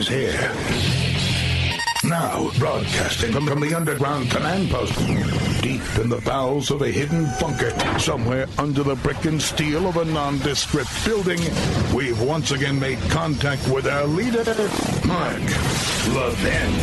here. Now, broadcasting from the underground command post, deep in the bowels of a hidden bunker, somewhere under the brick and steel of a nondescript building, we've once again made contact with our leader, Mark Levin.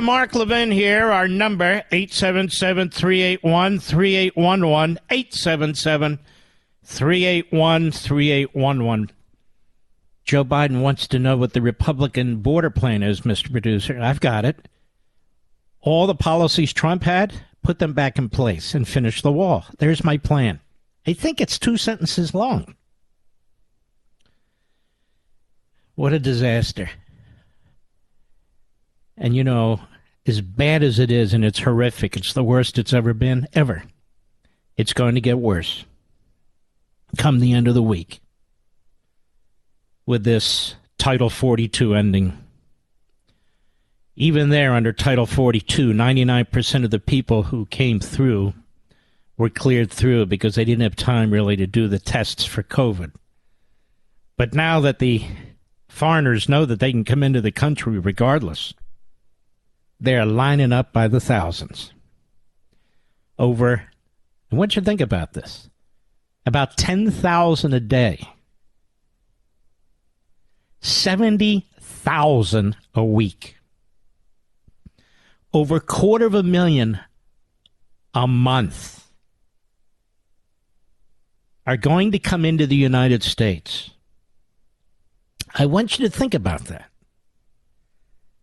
Mark Levin here. Our number, 877-381-3811, 877-381-3811. Joe Biden wants to know what the Republican border plan is, Mr. Producer. I've got it. All the policies Trump had, put them back in place and finish the wall. There's my plan. I think it's 2 sentences long. What a disaster. And, you know, as bad as it is, and it's horrific, it's the worst it's ever been, ever. It's going to get worse come the end of the week with this Title 42 ending. Even there, under Title 42, 99% of the people who came through were cleared through because they didn't have time really to do the tests for COVID. But now that the foreigners know that they can come into the country regardless, they're lining up by the thousands. Over, and what you think about this? About 10,000 a day. 70,000 a week. Over 250,000 a month are going to come into the United States. I want you to think about that.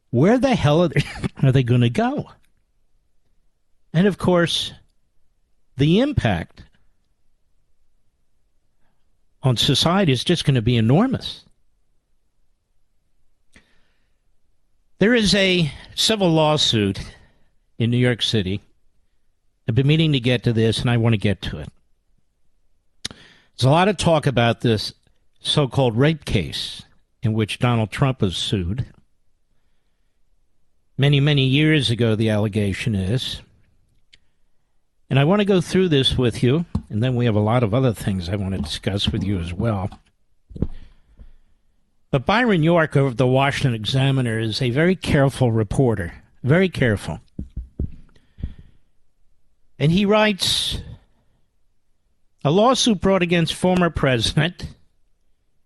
Where the hell are they going to go? And, of course, the impact on society is just going to be enormous. There is a civil lawsuit in New York City. I've been meaning to get to this, and I want to get to it. There's a lot of talk about this so-called rape case in which Donald Trump was sued. Many, many years ago, the allegation is. And I want to go through this with you, and then we have a lot of other things I want to discuss with you as well. But Byron York of the Washington Examiner is a very careful reporter, very careful. And he writes, a lawsuit brought against former President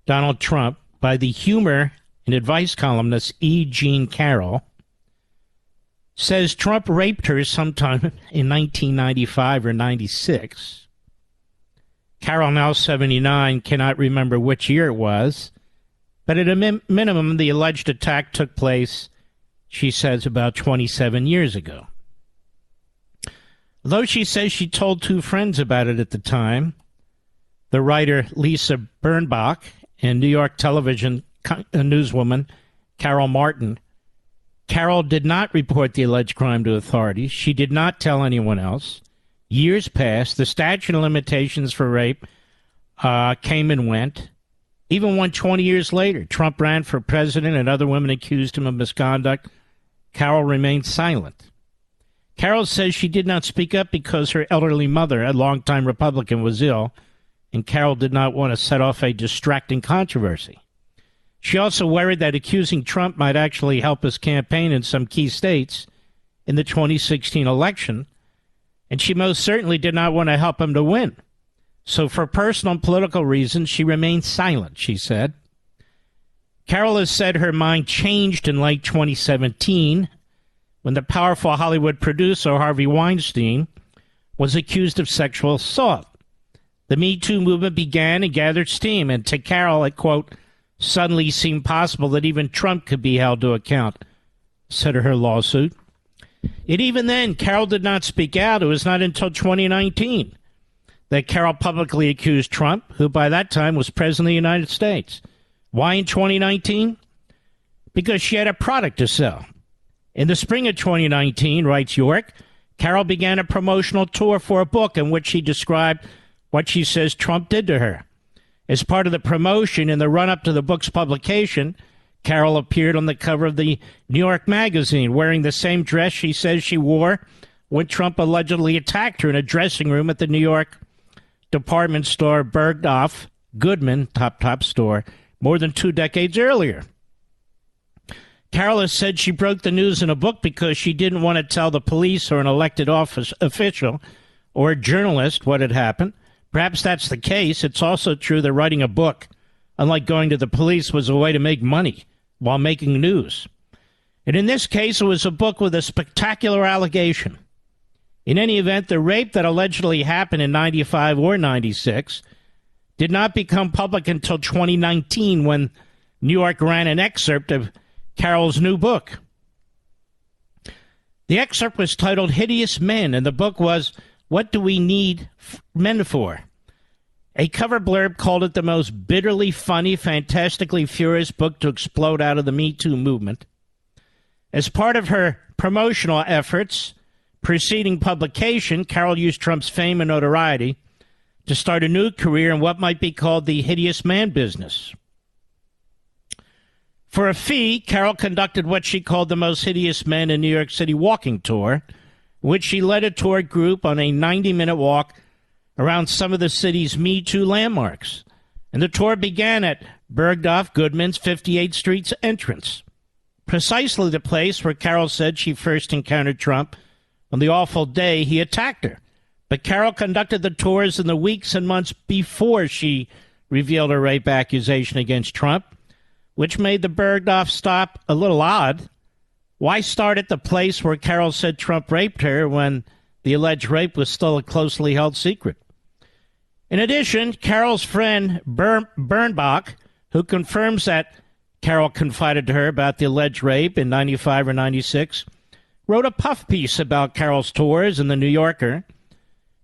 Donald Trump by the humor and advice columnist E. Jean Carroll says Trump raped her sometime in 1995 or 96. Carroll, now 79, cannot remember which year it was, but at a minimum, the alleged attack took place, she says, about 27 years ago. Though she says she told 2 friends about it at the time, the writer Lisa Birnbach and New York television newswoman Carol Martin, Carol did not report the alleged crime to authorities. She did not tell anyone else. Years passed. The statute of limitations for rape came and went. Even when 20 years later, Trump ran for president and other women accused him of misconduct, Carol remained silent. Carol says she did not speak up because her elderly mother, a longtime Republican, was ill, and Carol did not want to set off a distracting controversy. She also worried that accusing Trump might actually help his campaign in some key states in the 2016 election, and she most certainly did not want to help him to win. So for personal and political reasons, she remained silent, she said. Carroll has said her mind changed in late 2017 when the powerful Hollywood producer Harvey Weinstein was accused of sexual assault. The Me Too movement began and gathered steam, and to Carroll, it, quote, suddenly seemed possible that even Trump could be held to account, said her lawsuit. Yet even then, Carroll did not speak out. It was not until 2019 that Carroll publicly accused Trump, who by that time was president of the United States. Why in 2019? Because she had a product to sell. In the spring of 2019, writes York, Carroll began a promotional tour for a book in which she described what she says Trump did to her. As part of the promotion in the run-up to the book's publication, Carroll appeared on the cover of the New York Magazine wearing the same dress she says she wore when Trump allegedly attacked her in a dressing room at the New York department store Bergdorf Goodman, top store, more than 2 decades earlier. Carroll has said she broke the news in a book because she didn't want to tell the police or an elected office official or a journalist what had happened. Perhaps that's the case. It's also true that writing a book, unlike going to the police, was a way to make money while making news. And in this case, it was a book with a spectacular allegation. In any event, the rape that allegedly happened in 95 or 96 did not become public until 2019 when New York ran an excerpt of Carroll's new book. The excerpt was titled Hideous Men, and the book was What Do We Need Men For? A cover blurb called it the most bitterly funny, fantastically furious book to explode out of the Me Too movement. As part of her promotional efforts preceding publication, Carroll used Trump's fame and notoriety to start a new career in what might be called the hideous man business. For a fee, Carroll conducted what she called the most hideous men in New York City walking tour, which she led a tour group on a 90-minute walk around some of the city's Me Too landmarks. And the tour began at Bergdorf Goodman's 58th Street's entrance, precisely the place where Carroll said she first encountered Trump on the awful day he attacked her. But Carroll conducted the tours in the weeks and months before she revealed her rape accusation against Trump, which made the Bergdorf stop a little odd. Why start at the place where Carroll said Trump raped her when the alleged rape was still a closely held secret? In addition, Carroll's friend Bernbach, who confirms that Carroll confided to her about the alleged rape in 95 or 96, wrote a puff piece about Carroll's tours in The New Yorker.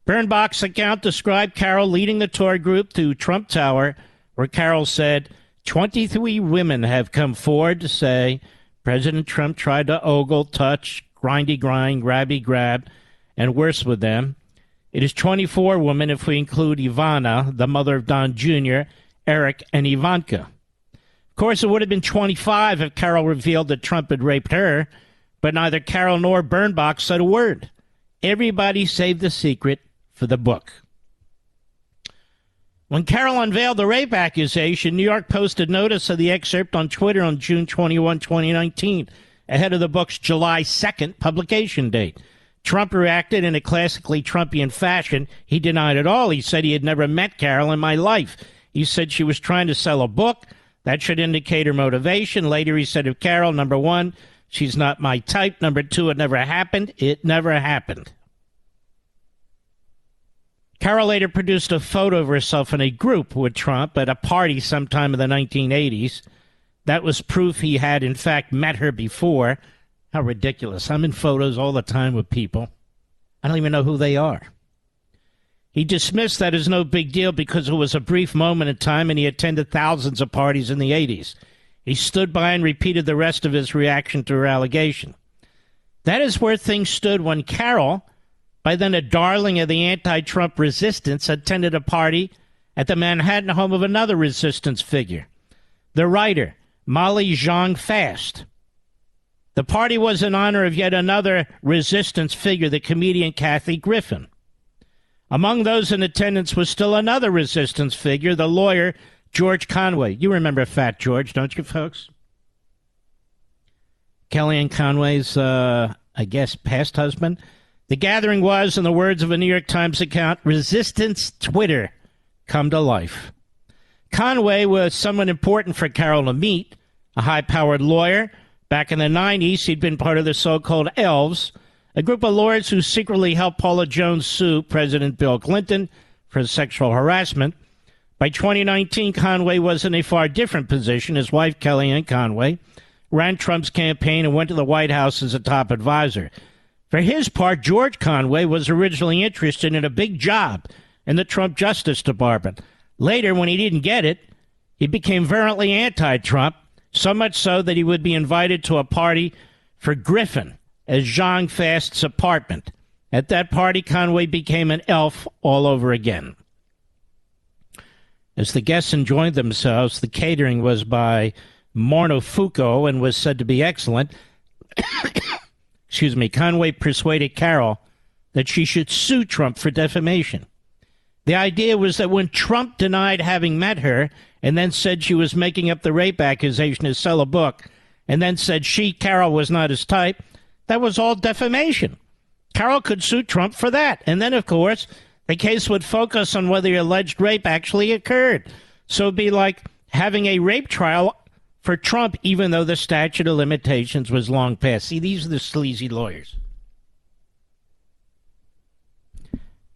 Bernbach's account described Carroll leading the tour group to Trump Tower, where Carroll said, 23 women have come forward to say President Trump tried to ogle, touch, grindy grind, grabby grab, and worse with them. It is 24 women if we include Ivana, the mother of Don Jr., Eric, and Ivanka. Of course, it would have been 25 if Carroll revealed that Trump had raped her, but neither Carroll nor Bernbach said a word. Everybody saved the secret for the book. When Carroll unveiled the rape accusation, New York posted notice of the excerpt on Twitter on June 21, 2019, ahead of the book's July 2nd publication date. Trump reacted in a classically Trumpian fashion. He denied it all. He said he had never met Carroll in my life. He said she was trying to sell a book. That should indicate her motivation. Later he said of Carroll, number one, she's not my type. Number two, it never happened. It never happened. Carroll later produced a photo of herself in a group with Trump at a party sometime in the 1980s. That was proof he had, in fact, met her before. How ridiculous. I'm in photos all the time with people. I don't even know who they are. He dismissed that as no big deal because it was a brief moment in time and he attended thousands of parties in the 80s. He stood by and repeated the rest of his reaction to her allegation. That is where things stood when Carroll, by then a darling of the anti-Trump resistance, attended a party at the Manhattan home of another resistance figure, the writer, Molly Jong-Fast. The party was in honor of yet another resistance figure, the comedian Kathy Griffin. Among those in attendance was still another resistance figure, the lawyer George Conway. You remember Fat George, don't you, folks? Kellyanne Conway's, I guess, past husband. The gathering was, in the words of a New York Times account, resistance Twitter come to life. Conway was someone important for Carroll to meet, a high-powered lawyer. Back in the 90s, he'd been part of the so-called Elves, a group of lawyers who secretly helped Paula Jones sue President Bill Clinton for sexual harassment. By 2019, Conway was in a far different position. His wife, Kellyanne Conway, ran Trump's campaign and went to the White House as a top advisor. For his part, George Conway was originally interested in a big job in the Trump Justice Department. Later, when he didn't get it, he became virulently anti-Trump, so much so that he would be invited to a party for Griffin as Jong-Fast's apartment. At that party, Conway became an elf all over again. As the guests enjoyed themselves, the catering was by Monofuku and was said to be excellent. Excuse me. Conway persuaded Carroll that she should sue Trump for defamation. The idea was that when Trump denied having met her and then said she was making up the rape accusation to sell a book and then said she, Carroll, was not his type, that was all defamation. Carroll could sue Trump for that. And then, of course, the case would focus on whether the alleged rape actually occurred. So it'd be like having a rape trial for Trump, even though the statute of limitations was long past. See, these are the sleazy lawyers.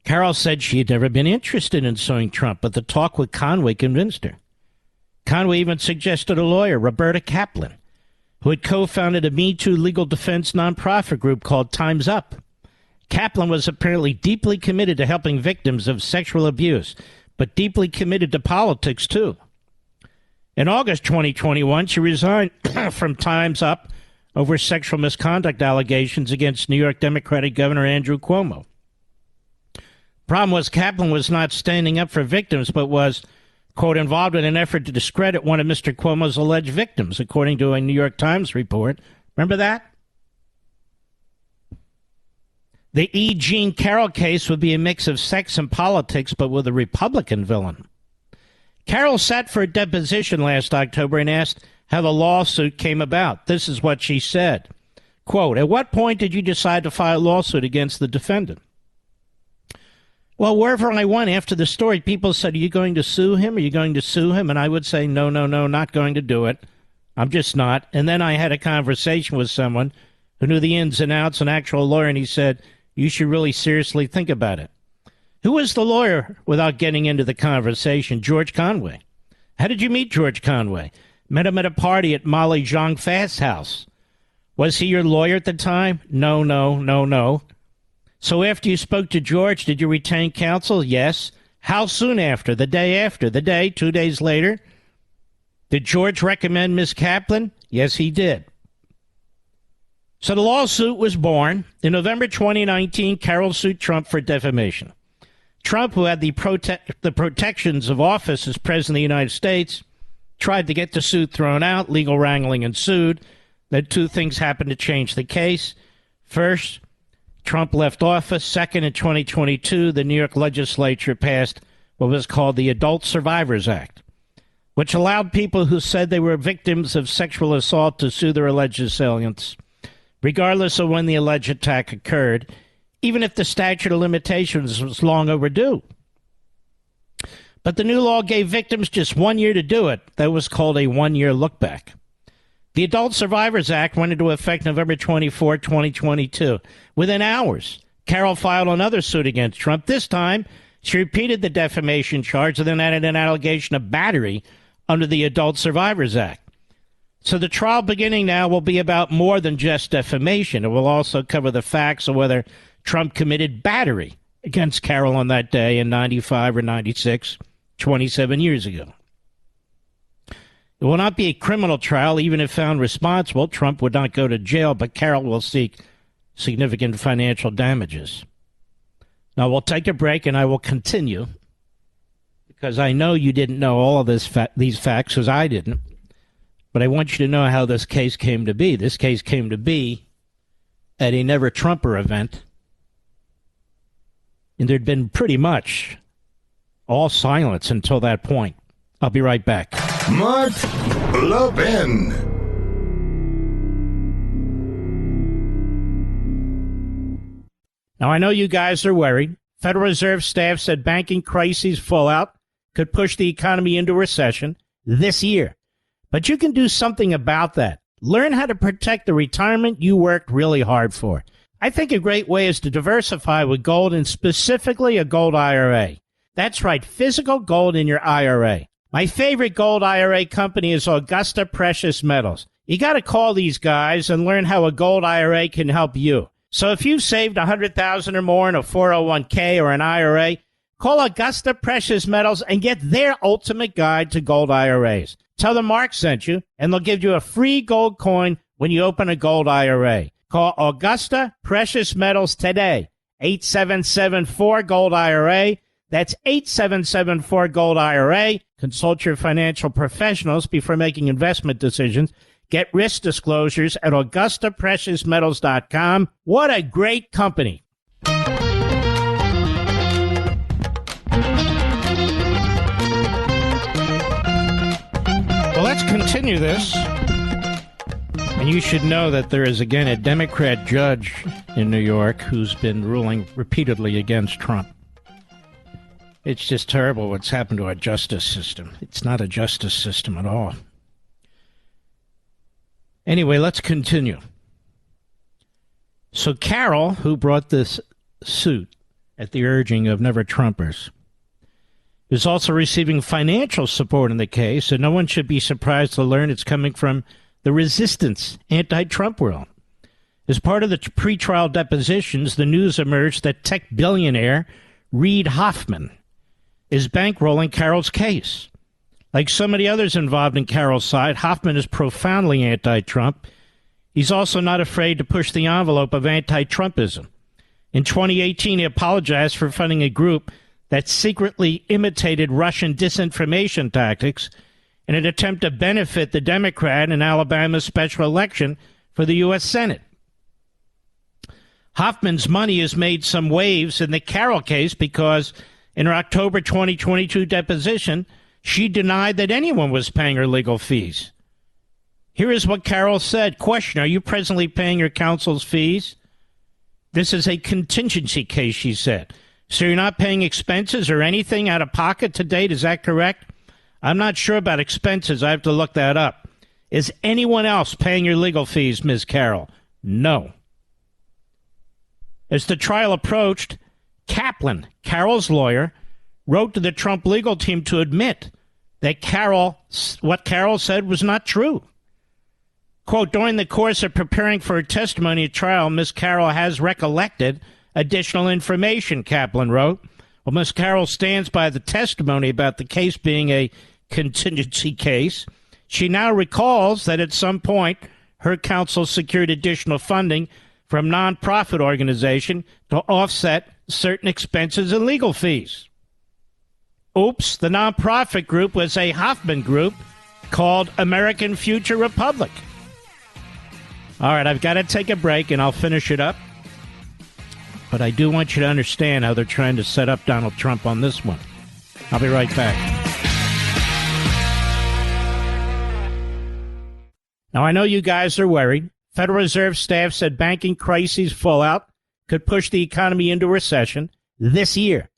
Carroll said she had never been interested in suing Trump, but the talk with Conway convinced her. Conway even suggested a lawyer, Roberta Kaplan, who had co-founded a Me Too legal defense nonprofit group called Time's Up. Kaplan was apparently deeply committed to helping victims of sexual abuse, but deeply committed to politics, too. In August 2021, she resigned from Time's Up over sexual misconduct allegations against New York Democratic Governor Andrew Cuomo. Problem was Kaplan was not standing up for victims, but was, quote, involved in an effort to discredit one of Mr. Cuomo's alleged victims, according to a New York Times report. Remember that? The E. Jean Carroll case would be a mix of sex and politics, but with a Republican villain. Carroll sat for a deposition last October and asked how the lawsuit came about. This is what she said. Quote, at what point did you decide to file a lawsuit against the defendant? Well, wherever I went after the story, people said, are you going to sue him? Are you going to sue him? And I would say, no, not going to do it. I'm just not. And then I had a conversation with someone who knew the ins and outs, an actual lawyer, and he said, you should really seriously think about it. Who was the lawyer without getting into the conversation? George Conway. How did you meet George Conway? Met him at a party at Molly Jong-Fast's house. Was he your lawyer at the time? No. So after you spoke to George, did you retain counsel? Yes. How soon after? The day after? The day, 2 days later? Did George recommend Ms. Kaplan? Yes, he did. So the lawsuit was born. In November 2019, Carroll sued Trump for defamation. Trump, who had the protections of office as President of the United States, tried to get the suit thrown out. Legal wrangling ensued. Then two things happened to change the case. First, Trump left office. Second, in 2022, the New York legislature passed what was called the Adult Survivors Act, which allowed people who said they were victims of sexual assault to sue their alleged assailants, regardless of when the alleged attack occurred, even if the statute of limitations was long overdue. But the new law gave victims just 1 year to do it. That was called a one-year look-back. The Adult Survivors Act went into effect November 24, 2022. Within hours, Carroll filed another suit against Trump. This time, she repeated the defamation charge and then added an allegation of battery under the Adult Survivors Act. So the trial beginning now will be about more than just defamation. It will also cover the facts of whether Trump committed battery against Carroll on that day in 95 or 96, 27 years ago. It will not be a criminal trial. Even if found responsible, Trump would not go to jail, but Carroll will seek significant financial damages. Now, we'll take a break, and I will continue, because I know you didn't know all of these facts, because I didn't. But I want you to know how this case came to be. This case came to be at a Never Trumper event, and there'd been pretty much all silence until that point. I'll be right back. Mark Levin. Now, I know you guys are worried. Federal Reserve staff said banking crises fallout could push the economy into recession this year. But you can do something about that. Learn how to protect the retirement you worked really hard for. I think a great way is to diversify with gold, and specifically a gold IRA. That's right, physical gold in your IRA. My favorite gold IRA company is Augusta Precious Metals. You got to call these guys and learn how a gold IRA can help you. So if you've saved $100,000 or more in a 401k or an IRA, call Augusta Precious Metals and get their ultimate guide to gold IRAs. Tell them Mark sent you, and they'll give you a free gold coin when you open a gold IRA. Call Augusta Precious Metals today, 8774-GOLD-IRA. That's 8774-GOLD-IRA. Consult your financial professionals before making investment decisions. Get risk disclosures at AugustaPreciousMetals.com. What a great company. Well, let's continue this. And you should know that there is, again, a Democrat judge in New York who's been ruling repeatedly against Trump. It's just terrible what's happened to our justice system. It's not a justice system at all. Anyway, let's continue. So Carroll, who brought this suit at the urging of Never-Trumpers, is also receiving financial support in the case, and no one should be surprised to learn it's coming from the resistance anti-Trump world. As part of the pretrial depositions, the news emerged that tech billionaire Reid Hoffman is bankrolling Carroll's case. Like so many others involved in Carroll's side, Hoffman is profoundly anti-Trump. He's also not afraid to push the envelope of anti-Trumpism. In 2018, he apologized for funding a group that secretly imitated Russian disinformation tactics in an attempt to benefit the Democrat in Alabama's special election for the U.S. Senate. Hoffman's money has made some waves in the Carroll case because in her October 2022 deposition, she denied that anyone was paying her legal fees. Here is what Carroll said. Question, are you presently paying your counsel's fees? This is a contingency case, she said. So you're not paying expenses or anything out of pocket to date, is that correct? I'm not sure about expenses. I have to look that up. Is anyone else paying your legal fees, Ms. Carroll? No. As the trial approached, Kaplan, Carroll's lawyer, wrote to the Trump legal team to admit that what Carroll said was not true. Quote, during the course of preparing for her testimony at trial, Ms. Carroll has recollected additional information, Kaplan wrote. Well, Ms. Carroll stands by the testimony about the case being a contingency case. She now recalls that at some point her counsel secured additional funding from nonprofit organization to offset certain expenses and legal fees. Oops, the nonprofit group was a Hoffman group called American Future Republic. All right, I've got to take a break and I'll finish it up. But I do want you to understand how they're trying to set up Donald Trump on this one. I'll be right back. Now, I know you guys are worried. Federal Reserve staff said banking crises fallout could push the economy into recession this year.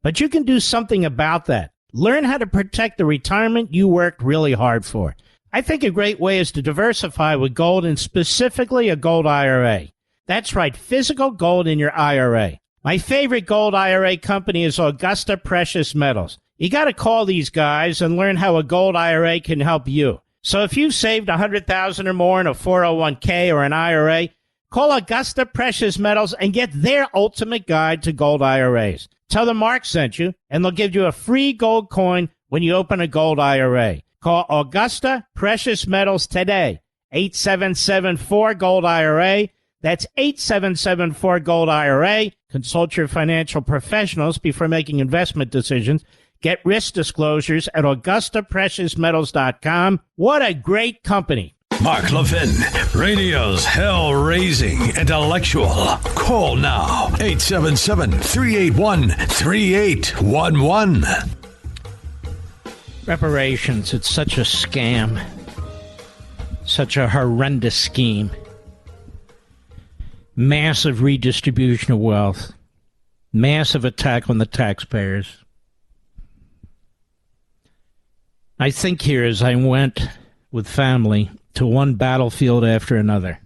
But you can do something about that. Learn how to protect the retirement you worked really hard for. I think a great way is to diversify with gold, and specifically a gold IRA. That's right, physical gold in your IRA. My favorite gold IRA company is Augusta Precious Metals. You got to call these guys and learn how a gold IRA can help you. So if you've saved $100,000 or more in a 401k or an IRA, call Augusta Precious Metals and get their ultimate guide to gold IRAs. Tell them Mark sent you, and they'll give you a free gold coin when you open a gold IRA. Call Augusta Precious Metals today, 8774-GOLD-IRA. That's 8774-GOLD-IRA. Consult your financial professionals before making investment decisions. Get risk disclosures at AugustaPreciousMetals.com. What a great company. Mark Levin, radio's hell-raising intellectual. Call now, 877-381-3811. Reparations, it's such a scam. Such a horrendous scheme. Massive redistribution of wealth. Massive attack on the taxpayers. I think here as I went with family to one battlefield after another.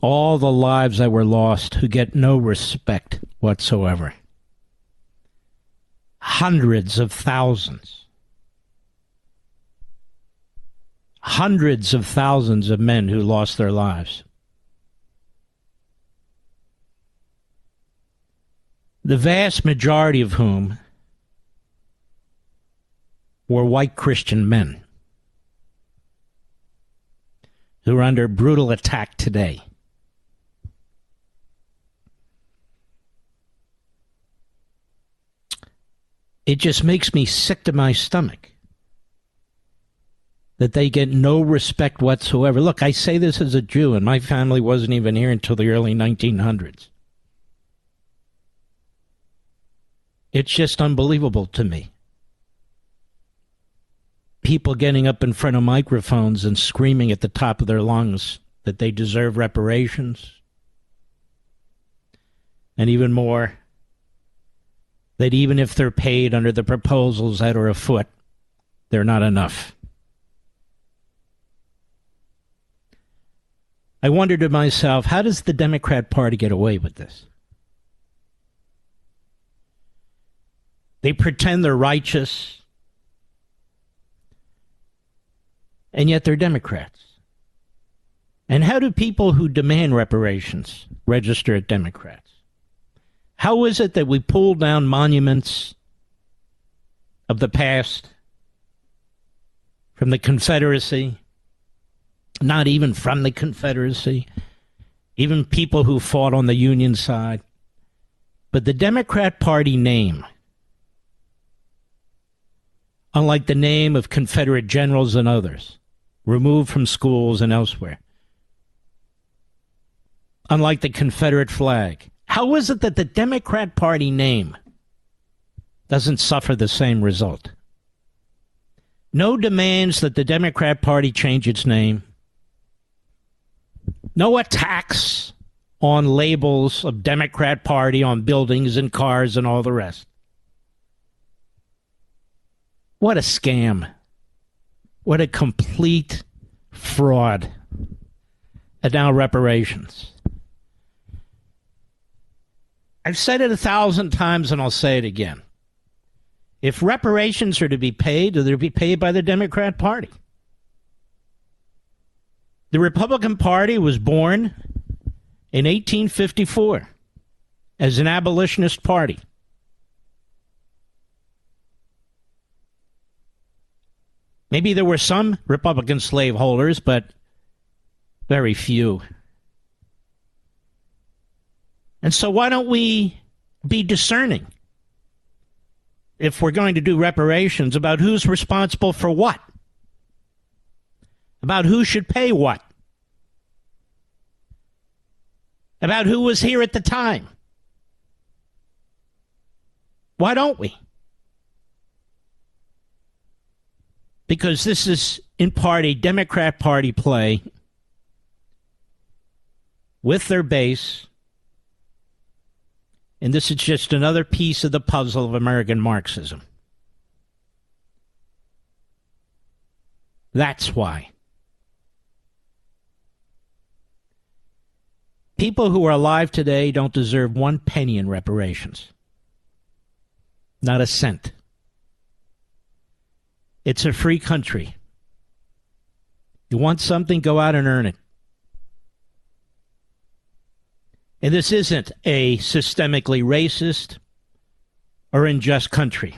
All the lives that were lost who get no respect whatsoever. Hundreds of thousands. Hundreds of thousands of men who lost their lives. The vast majority of whom were white Christian men who are under brutal attack today. It just makes me sick to my stomach that they get no respect whatsoever. Look, I say this as a Jew, and my family wasn't even here until the early 1900s. It's just unbelievable to me. People getting up in front of microphones and screaming at the top of their lungs that they deserve reparations. And even more, that even if they're paid under the proposals that are afoot, they're not enough. I wonder to myself, how does the Democrat Party get away with this? They pretend they're righteous, and yet they're Democrats. And how do people who demand reparations register as Democrats? How is it that we pull down monuments of the past from the Confederacy, not even from the Confederacy, even people who fought on the Union side, but the Democrat Party name, unlike the name of Confederate generals and others, removed from schools and elsewhere, unlike the Confederate flag, how is it that the Democrat Party name doesn't suffer the same result? No demands that the Democrat Party change its name. No attacks on labels of Democrat Party on buildings and cars and all the rest. What a scam. What a complete fraud. And now reparations. I've said it 1,000 times and I'll say it again. If reparations are to be paid, they're to be paid by the Democrat Party. The Republican Party was born in 1854 as an abolitionist party. Maybe there were some Republican slaveholders, but very few. And so why don't we be discerning, if we're going to do reparations, about who's responsible for what? About who should pay what? About who was here at the time? Why don't we? Because this is, in part, a Democrat Party play with their base. And this is just another piece of the puzzle of American Marxism. That's why. People who are alive today don't deserve 1 penny in reparations. Not a cent. It's a free country. You want something, go out and earn it. And this isn't a systemically racist or unjust country.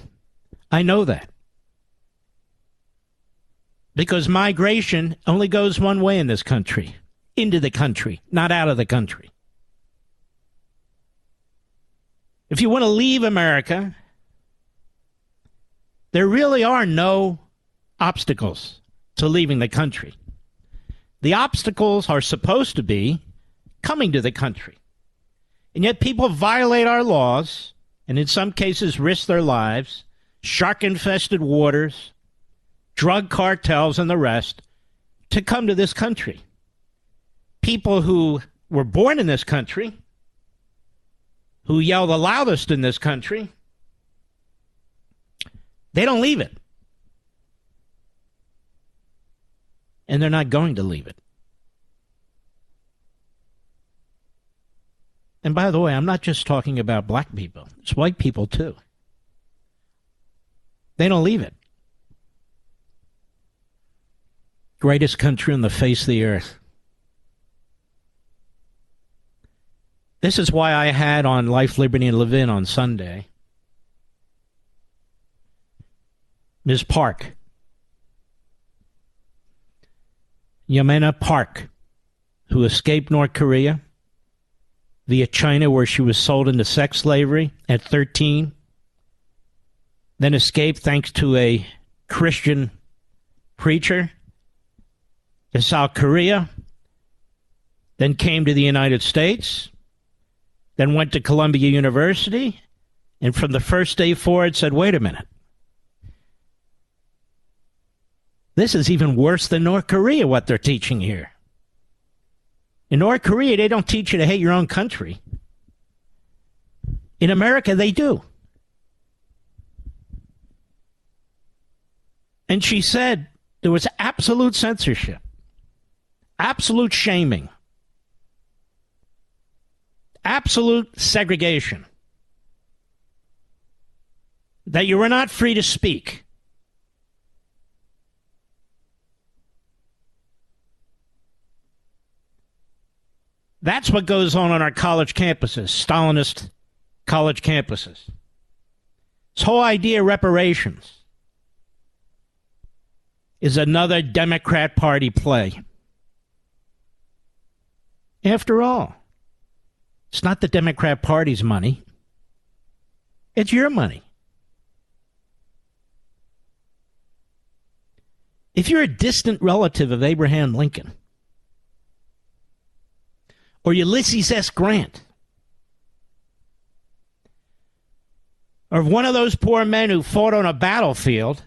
I know that. Because migration only goes one way in this country. Into the country, not out of the country. If you want to leave America, there really are no obstacles to leaving the country. The obstacles are supposed to be coming to the country. And yet people violate our laws and in some cases risked their lives, shark-infested waters, drug cartels, and the rest, to come to this country. People who were born in this country, who yell the loudest in this country, they don't leave it. And they're not going to leave it. And by the way, I'm not just talking about black people. It's white people, too. They don't leave it. Greatest country on the face of the earth. This is why I had on Life, Liberty, and Levin on Sunday Ms. Park. Yamena Park, who escaped North Korea via China, where she was sold into sex slavery at 13, then escaped thanks to a Christian preacher to South Korea, then came to the United States, then went to Columbia University, and from the first day forward said, wait a minute. This is even worse than North Korea, what they're teaching here. In North Korea, they don't teach you to hate your own country. In America, they do. And she said there was absolute censorship, absolute shaming, absolute segregation, that you were not free to speak. That's what goes on our college campuses, Stalinist college campuses. This whole idea of reparations is another Democrat Party play. After all, it's not the Democrat Party's money. It's your money. If you're a distant relative of Abraham Lincoln, or Ulysses S. Grant, or one of those poor men who fought on a battlefield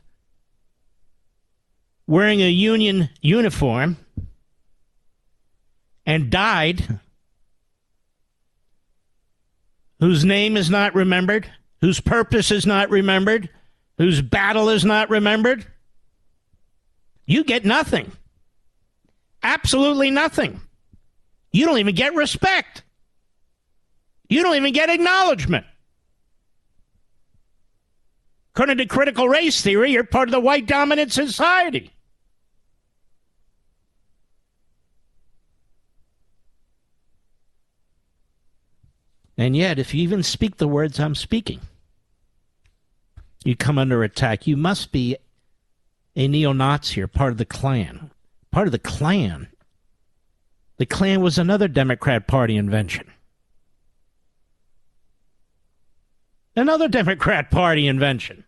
wearing a Union uniform and died, whose name is not remembered, whose purpose is not remembered, whose battle is not remembered, you get nothing. Absolutely nothing. You don't even get respect. You don't even get acknowledgement. According to critical race theory, you're part of the white dominant society. And yet, if you even speak the words I'm speaking, you come under attack. You must be a neo-Nazi or part of the Klan. Part of the Klan. The Klan was another Democrat Party invention. Another Democrat Party invention.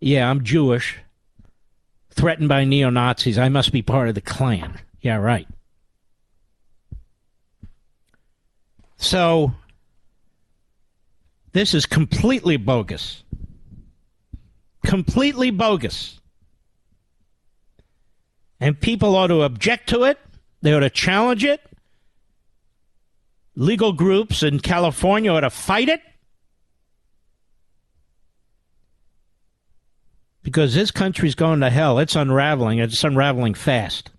Yeah, I'm Jewish. Threatened by neo-Nazis. I must be part of the Klan. Yeah, right. So, this is completely bogus. Completely bogus. And people ought to object to it. They ought to challenge it. Legal groups in California ought to fight it. Because this country's going to hell. It's unraveling. It's unraveling fast.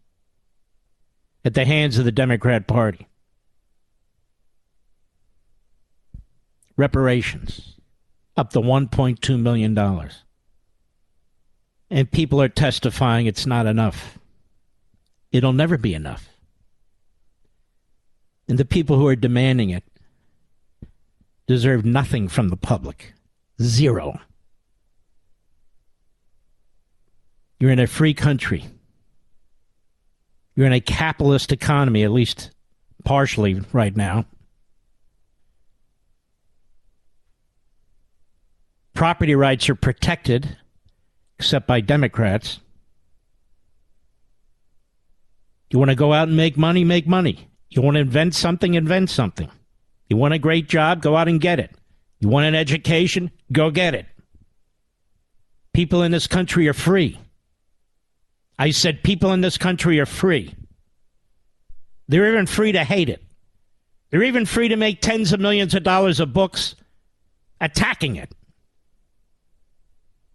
At the hands of the Democrat Party. Reparations. Up to $1.2 million. And people are testifying it's not enough. It'll never be enough. And the people who are demanding it deserve nothing from the public. Zero. You're in a free country. You're in a capitalist economy, at least partially right now. Property rights are protected, except by Democrats. You want to go out and make money? Make money. You want to invent something? Invent something. You want a great job? Go out and get it. You want an education? Go get it. People in this country are free. I said people in this country are free. They're even free to hate it. They're even free to make tens of millions of dollars of books attacking it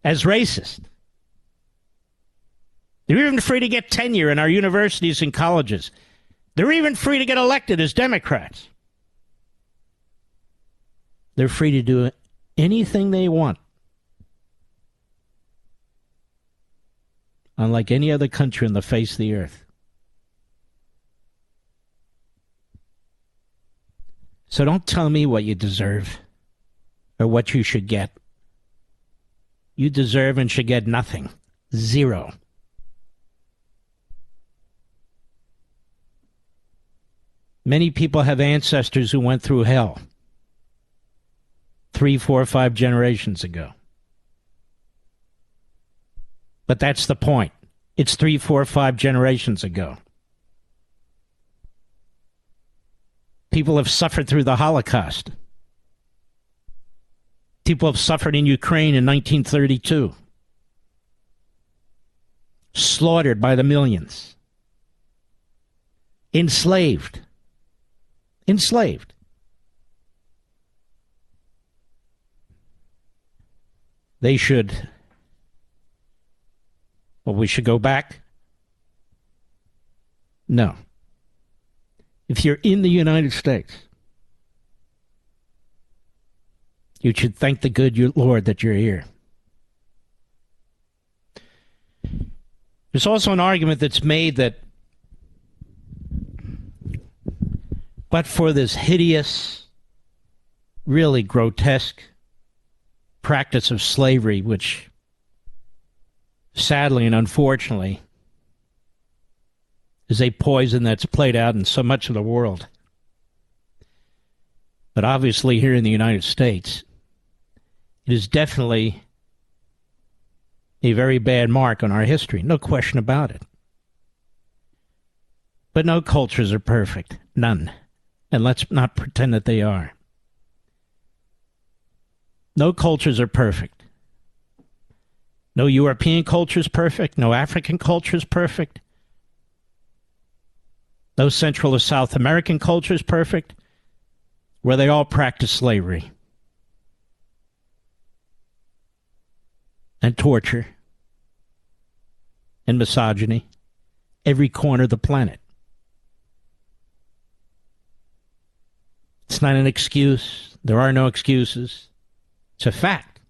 as racist. They're even free to get tenure in our universities and colleges. They're even free to get elected as Democrats. They're free to do anything they want. Unlike any other country on the face of the earth. So don't tell me what you deserve or what you should get. You deserve and should get nothing. Zero. Many people have ancestors who went through hell 3, 4, 5 generations ago. But that's the point. It's 3, 4, 5 generations ago. People have suffered through the Holocaust. People have suffered in Ukraine in 1932. Slaughtered by the millions. Enslaved. Enslaved. They should... Well, we should go back? No. If you're in the United States, you should thank the good Lord that you're here. There's also an argument that's made that but for this hideous, really grotesque practice of slavery, which sadly and unfortunately is a poison that's played out in so much of the world. But obviously here in the United States, it is definitely a very bad mark on our history. No question about it. But no cultures are perfect. None. And let's not pretend that they are. No cultures are perfect. No European culture is perfect. No African culture is perfect. No Central or South American culture is perfect, where they all practice slavery and torture and misogyny every corner of the planet. It's not an excuse. There are no excuses. It's a fact.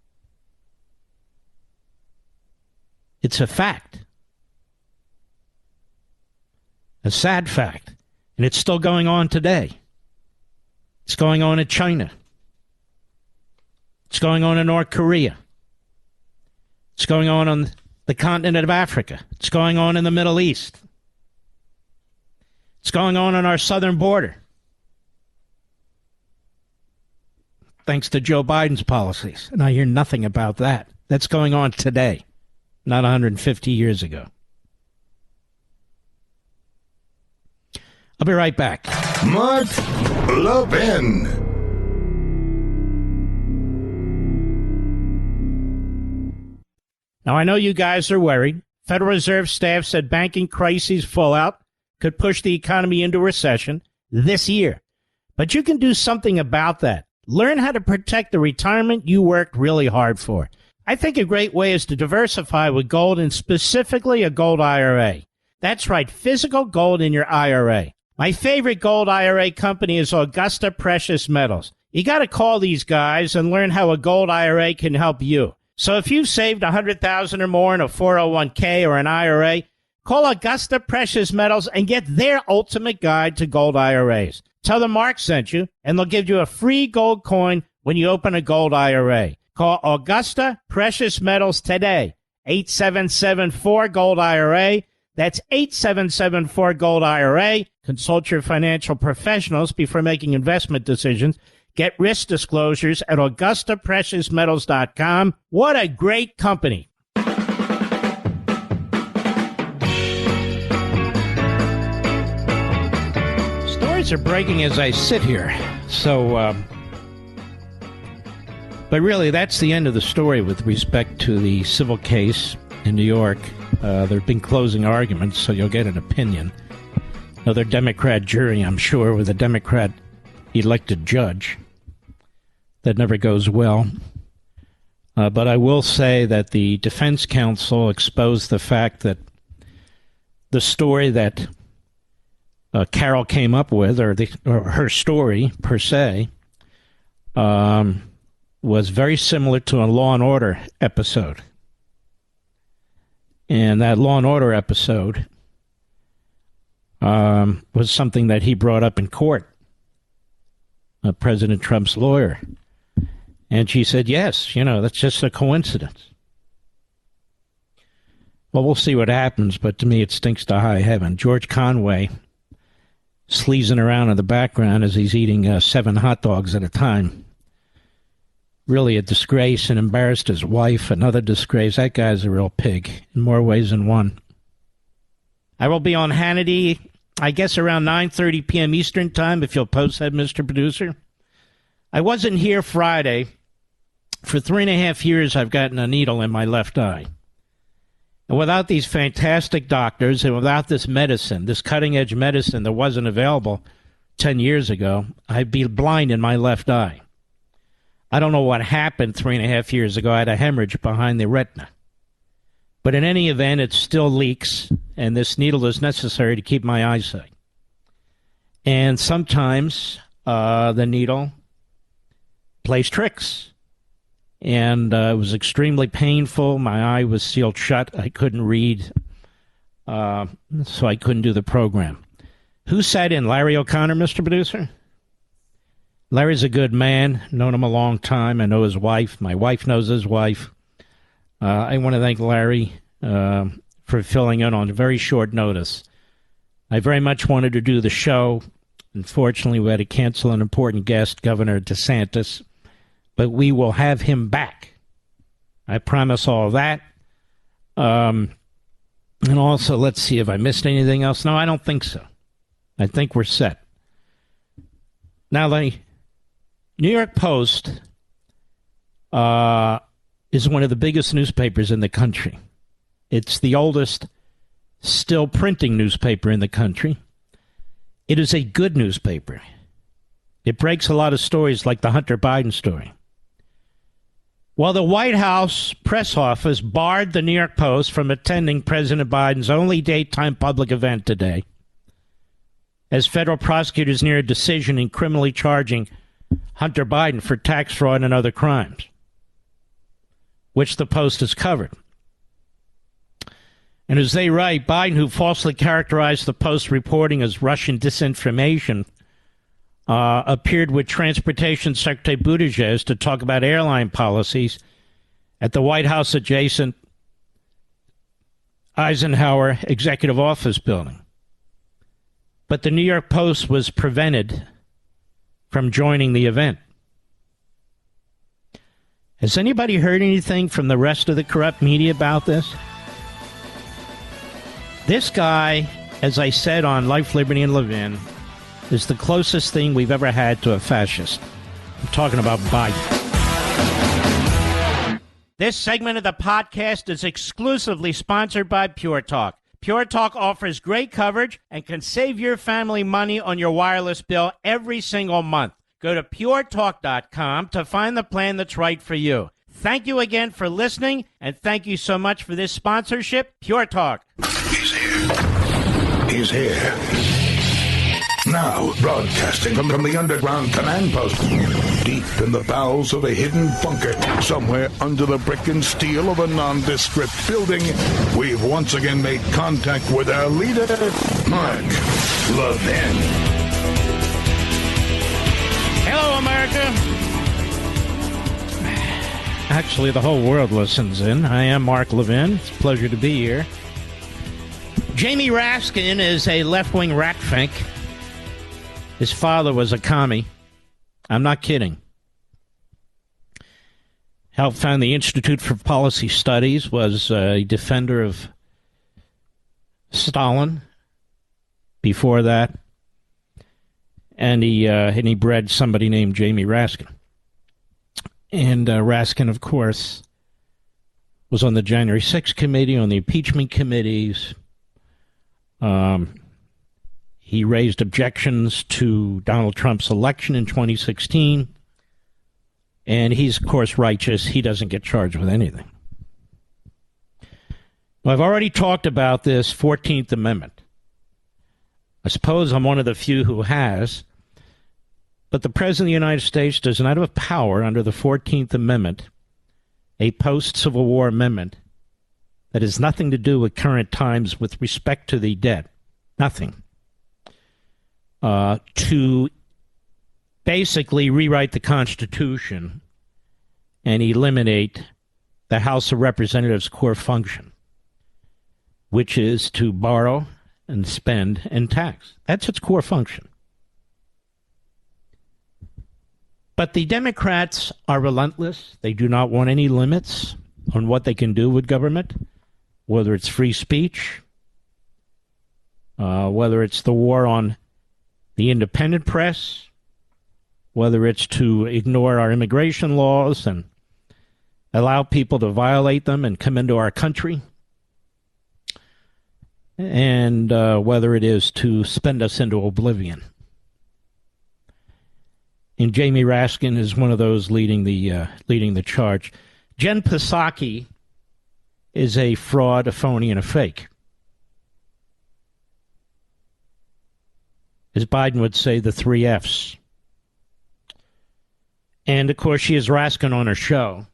It's a fact. A sad fact. And it's still going on today. It's going on in China. It's going on in North Korea. It's going on the continent of Africa. It's going on in the Middle East. It's going on our southern border. Thanks to Joe Biden's policies. And I hear nothing about that. That's going on today, not 150 years ago. I'll be right back. Mark Levin. Now, I know you guys are worried. Federal Reserve staff said banking crises fallout could push the economy into recession this year. But you can do something about that. Learn how to protect the retirement you worked really hard for. I think a great way is to diversify with gold, and specifically a gold IRA. That's right, physical gold in your IRA. My favorite gold IRA company is Augusta Precious Metals. You got to call these guys and learn how a gold IRA can help you. So if you've saved $100,000 or more in a 401k or an IRA, call Augusta Precious Metals and get their ultimate guide to gold IRAs. Tell them Mark sent you, and they'll give you a free gold coin when you open a gold IRA. Call Augusta Precious Metals today, 8774-GOLD-IRA. That's 8774-GOLD-IRA. Consult your financial professionals before making investment decisions. Get risk disclosures at AugustaPreciousMetals.com. What a great company. Stories are breaking as I sit here. So, but really, that's the end of the story with respect to the civil case in New York. There have been closing arguments, so you'll get an opinion. Another Democrat jury, I'm sure, with a Democrat elected judge. That never goes well. But I will say that the defense counsel exposed the fact that the story that Carroll came up with, or her story per se, was very similar to a Law and Order episode. And that Law and Order episode was something that he brought up in court, President Trump's lawyer. And she said, yes, that's just a coincidence. Well, we'll see what happens, but to me it stinks to high heaven. George Conway sleazing around in the background as he's eating 7 hot dogs at a time. Really a disgrace, and embarrassed his wife. Another disgrace. That guy's a real pig in more ways than one. I will be on Hannity, I guess, around 9:30 p.m. Eastern Time, if you'll post that, Mr. Producer. I wasn't here Friday. For 3.5 years, I've gotten a needle in my left eye. And without these fantastic doctors and without this medicine, this cutting-edge medicine that wasn't available 10 years ago, I'd be blind in my left eye. I don't know what happened 3.5 years ago. I had a hemorrhage behind the retina. But in any event, it still leaks, and this needle is necessary to keep my eyesight. And sometimes the needle plays tricks. And it was extremely painful. My eye was sealed shut. I couldn't read, so I couldn't do the program. Who sat in? Larry O'Connor, Mr. Producer? Larry's a good man. Known him a long time. I know his wife. My wife knows his wife. I want to thank Larry for filling in on very short notice. I very much wanted to do the show. Unfortunately, we had to cancel an important guest, Governor DeSantis. But we will have him back. I promise all of that. And also, let's see if I missed anything else. No, I don't think so. I think we're set. Now, the New York Post is one of the biggest newspapers in the country. It's the oldest still printing newspaper in the country. It is a good newspaper. It breaks a lot of stories like the Hunter Biden story. Well, the White House press office barred the New York Post from attending President Biden's only daytime public event today, as federal prosecutors near a decision in criminally charging Hunter Biden for tax fraud and other crimes, which the Post has covered. And as they write, Biden, who falsely characterized the Post reporting as Russian disinformation, appeared with Transportation Secretary Buttigieg to talk about airline policies at the White House adjacent Eisenhower Executive Office building. But the New York Post was prevented from joining the event. Has anybody heard anything from the rest of the corrupt media about this? This guy, as I said on Life, Liberty, and Levin, is the closest thing we've ever had to a fascist. I'm talking about Biden. This segment of the podcast is exclusively sponsored by Pure Talk. Pure Talk offers great coverage and can save your family money on your wireless bill every single month. Go to puretalk.com to find the plan that's right for you. Thank you again for listening, and thank you so much for this sponsorship, Pure Talk. He's here. He's here. Now, broadcasting from the underground command post, deep in the bowels of a hidden bunker, somewhere under the brick and steel of a nondescript building, we've once again made contact with our leader, Mark Levin. Hello, America. Actually, the whole world listens in. I am Mark Levin. It's a pleasure to be here. Jamie Raskin is a left-wing ratfink. His father was a commie. I'm not kidding. Helped found the Institute for Policy Studies, was a defender of Stalin before that. and he bred somebody named Jamie Raskin. And Raskin, of course, was on the January 6th committee, on the impeachment committees. He raised objections to Donald Trump's election in 2016. And he's, of course, righteous. He doesn't get charged with anything. Well, I've already talked about this 14th Amendment. I suppose I'm one of the few who has. But the President of the United States does not have power under the 14th Amendment, a post-Civil War amendment that has nothing to do with current times with respect to the dead. Nothing. To basically rewrite the Constitution and eliminate the House of Representatives' core function, which is to borrow and spend and tax. That's its core function. But the Democrats are relentless. They do not want any limits on what they can do with government, whether it's free speech, whether it's the war on the independent press, whether it's to ignore our immigration laws and allow people to violate them and come into our country, and whether it is to spend us into oblivion. And Jamie Raskin is one of those leading the charge. Jen Psaki is a fraud, a phony, and a fake. As Biden would say, the 3 Fs. And, of course, she has Raskin on her show.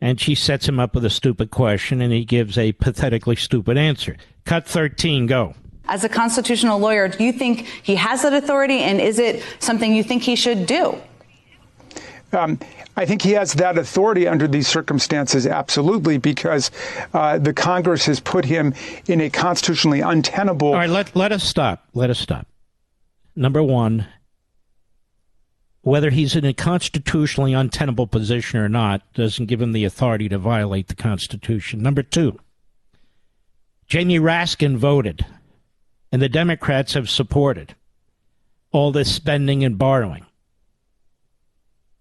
And she sets him up with a stupid question, and he gives a pathetically stupid answer. Cut 13, go. As a constitutional lawyer, do you think he has that authority, and is it something you think he should do? I think he has that authority under these circumstances, absolutely, because the Congress has put him in a constitutionally untenable... All right, let us stop. Let us stop. Number one, whether he's in a constitutionally untenable position or not doesn't give him the authority to violate the Constitution. Number two, Jamie Raskin voted, and the Democrats have supported all this spending and borrowing.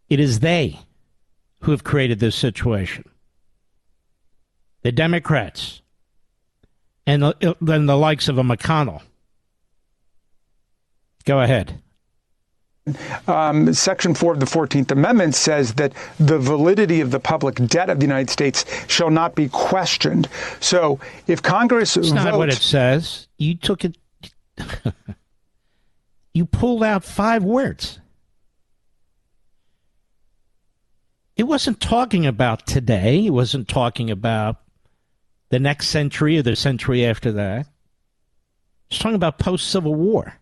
It is they who have created this situation. The Democrats and then the likes of a McConnell. Go ahead. Section 4 of the 14th Amendment says that the validity of the public debt of the United States shall not be questioned. So if Congress votes... That's not what it says. You took it... You pulled out 5 words. It wasn't talking about today. It wasn't talking about the next century or the century after that. It's talking about post-Civil War,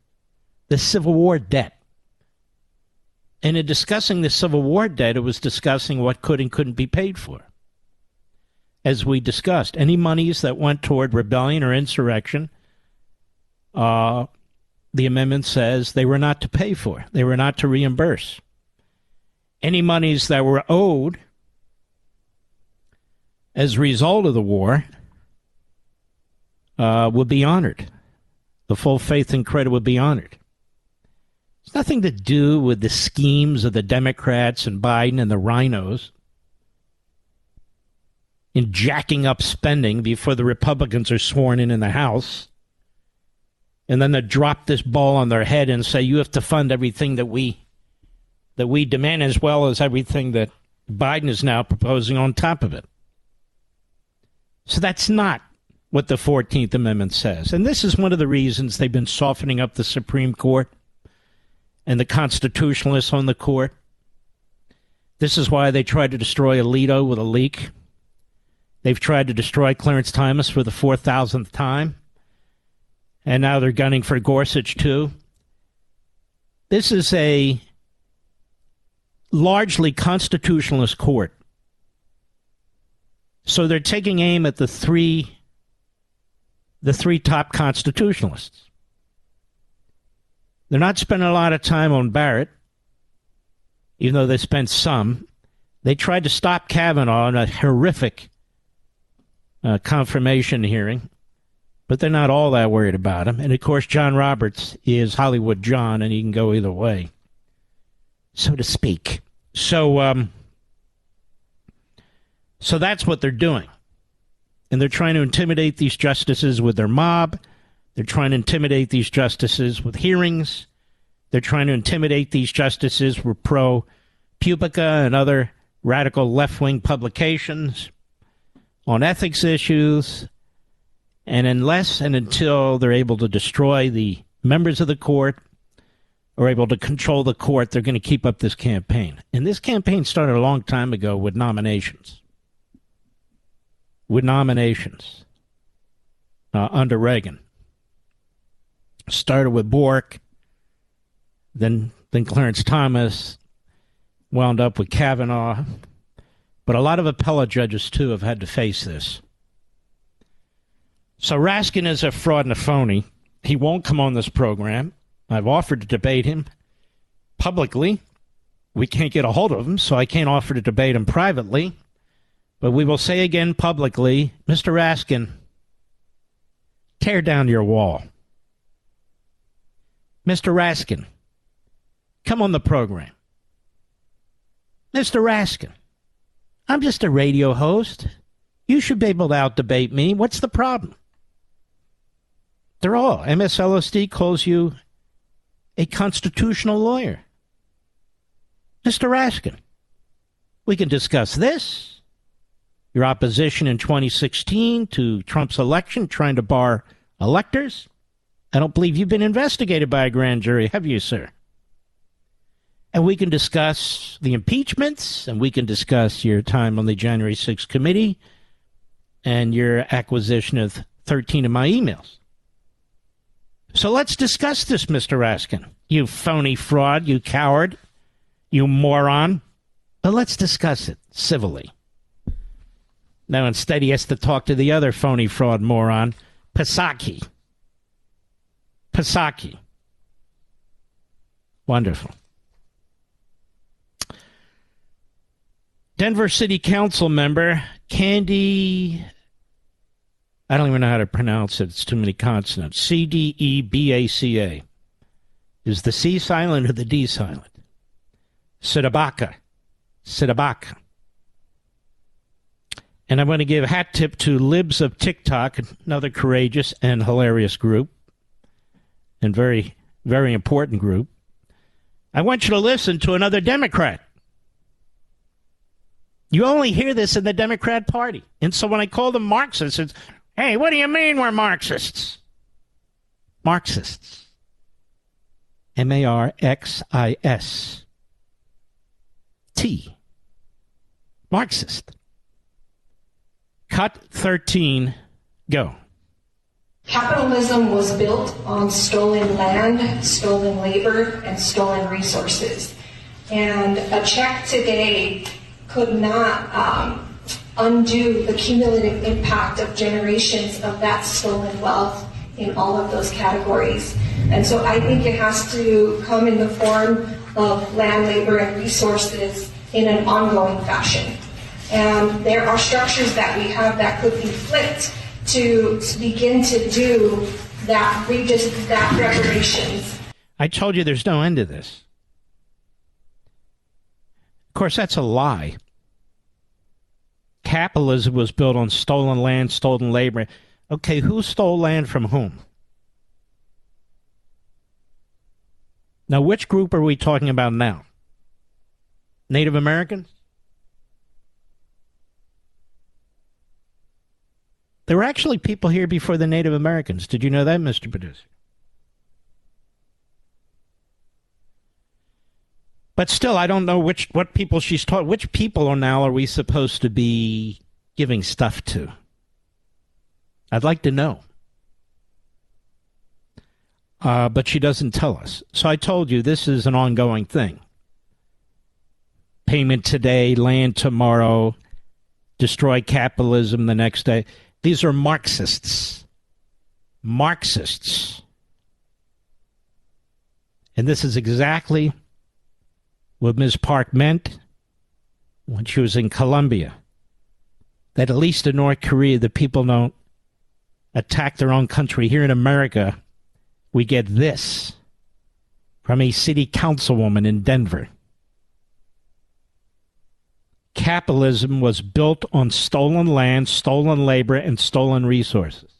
the Civil War debt. And in discussing the Civil War debt, it was discussing what could and couldn't be paid for. As we discussed, any monies that went toward rebellion or insurrection, the amendment says they were not to pay for. They were not to reimburse. Any monies that were owed as a result of the war would be honored. The full faith and credit would be honored. It's nothing to do with the schemes of the Democrats and Biden and the rhinos in jacking up spending before the Republicans are sworn in the House. And then they drop this ball on their head and say, you have to fund everything that we demand, as well as everything that Biden is now proposing on top of it. So that's not what the 14th Amendment says. And this is one of the reasons they've been softening up the Supreme Court and the constitutionalists on the court. This is why they tried to destroy Alito with a leak. They've tried to destroy Clarence Thomas for the 4,000th time. And now they're gunning for Gorsuch, too. This is a largely constitutionalist court. So they're taking aim at the three top constitutionalists. They're not spending a lot of time on Barrett, even though they spent some. They tried to stop Kavanaugh in a horrific confirmation hearing. But they're not all that worried about him. And, of course, John Roberts is Hollywood John, and he can go either way, so to speak. So that's what they're doing. And they're trying to intimidate these justices with their mob. They're trying to intimidate these justices with hearings. They're trying to intimidate these justices with ProPublica and other radical left-wing publications on ethics issues. And unless and until they're able to destroy the members of the court or able to control the court, they're going to keep up this campaign. And this campaign started a long time ago with nominations. Under Reagan. Started with Bork, then Clarence Thomas, wound up with Kavanaugh. But a lot of appellate judges, too, have had to face this. So Raskin is a fraud and a phony. He won't come on this program. I've offered to debate him publicly. We can't get a hold of him, so I can't offer to debate him privately. But we will say again publicly, Mr. Raskin, tear down your wall. Mr. Raskin, come on the program. Mr. Raskin, I'm just a radio host. You should be able to out-debate me. What's the problem? They're all. MSLSD calls you a constitutional lawyer. Mr. Raskin, we can discuss this. Your opposition in 2016 to Trump's election, trying to bar electors. I don't believe you've been investigated by a grand jury, have you, sir? And we can discuss the impeachments, and we can discuss your time on the January 6th committee and your acquisition of 13 of my emails. So let's discuss this, Mr. Raskin. You phony fraud, you coward, you moron. But let's discuss it civilly. Now, instead, he has to talk to the other phony fraud moron, Psaki. Wonderful. Denver City Council member Candy, I don't even know how to pronounce it. It's too many consonants. Cdebaca. Is the C silent or the D silent? Sidabaka. And I'm going to give a hat tip to Libs of TikTok, another courageous and hilarious group, and very, very important group. I want you to listen to another Democrat. You only hear this in the Democrat Party. And so when I call them Marxists, it's, hey, what do you mean we're Marxists? Marxists. M-A-R-X-I-S-T. Marxist. Cut 13. Go. Capitalism was built on stolen land, stolen labor, and stolen resources. And a check today could not undo the cumulative impact of generations of that stolen wealth in all of those categories. And so I think it has to come in the form of land, labor, and resources in an ongoing fashion. And there are structures that we have that could be flipped to begin to do that reparations. I told you there's no end to this. Of course, that's a lie. Capitalism was built on stolen land, stolen labor. Okay, who stole land from whom? Now, which group are we talking about now? Native Americans? There were actually people here before the Native Americans. Did you know that, Mr. Producer? But still, I don't know what people she's taught. Which people now are we supposed to be giving stuff to? I'd like to know. But she doesn't tell us. So I told you this is an ongoing thing. Payment today, land tomorrow, destroy capitalism the next day. These are Marxists. Marxists. And this is exactly what Ms. Park meant when she was in Colombia. That at least in North Korea, the people don't attack their own country. Here in America, we get this from a city councilwoman in Denver. Capitalism was built on stolen land, stolen labor, and stolen resources.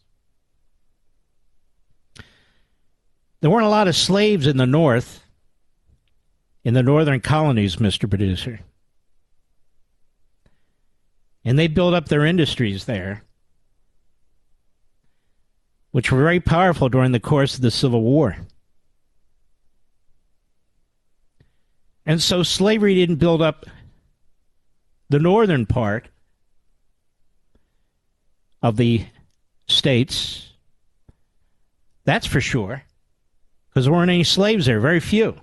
There weren't a lot of slaves in the North, in the northern colonies, Mr. Producer. And they built up their industries there, which were very powerful during the course of the Civil War. And so slavery didn't build up the northern part of the states. That's for sure, because there weren't any slaves there, very few.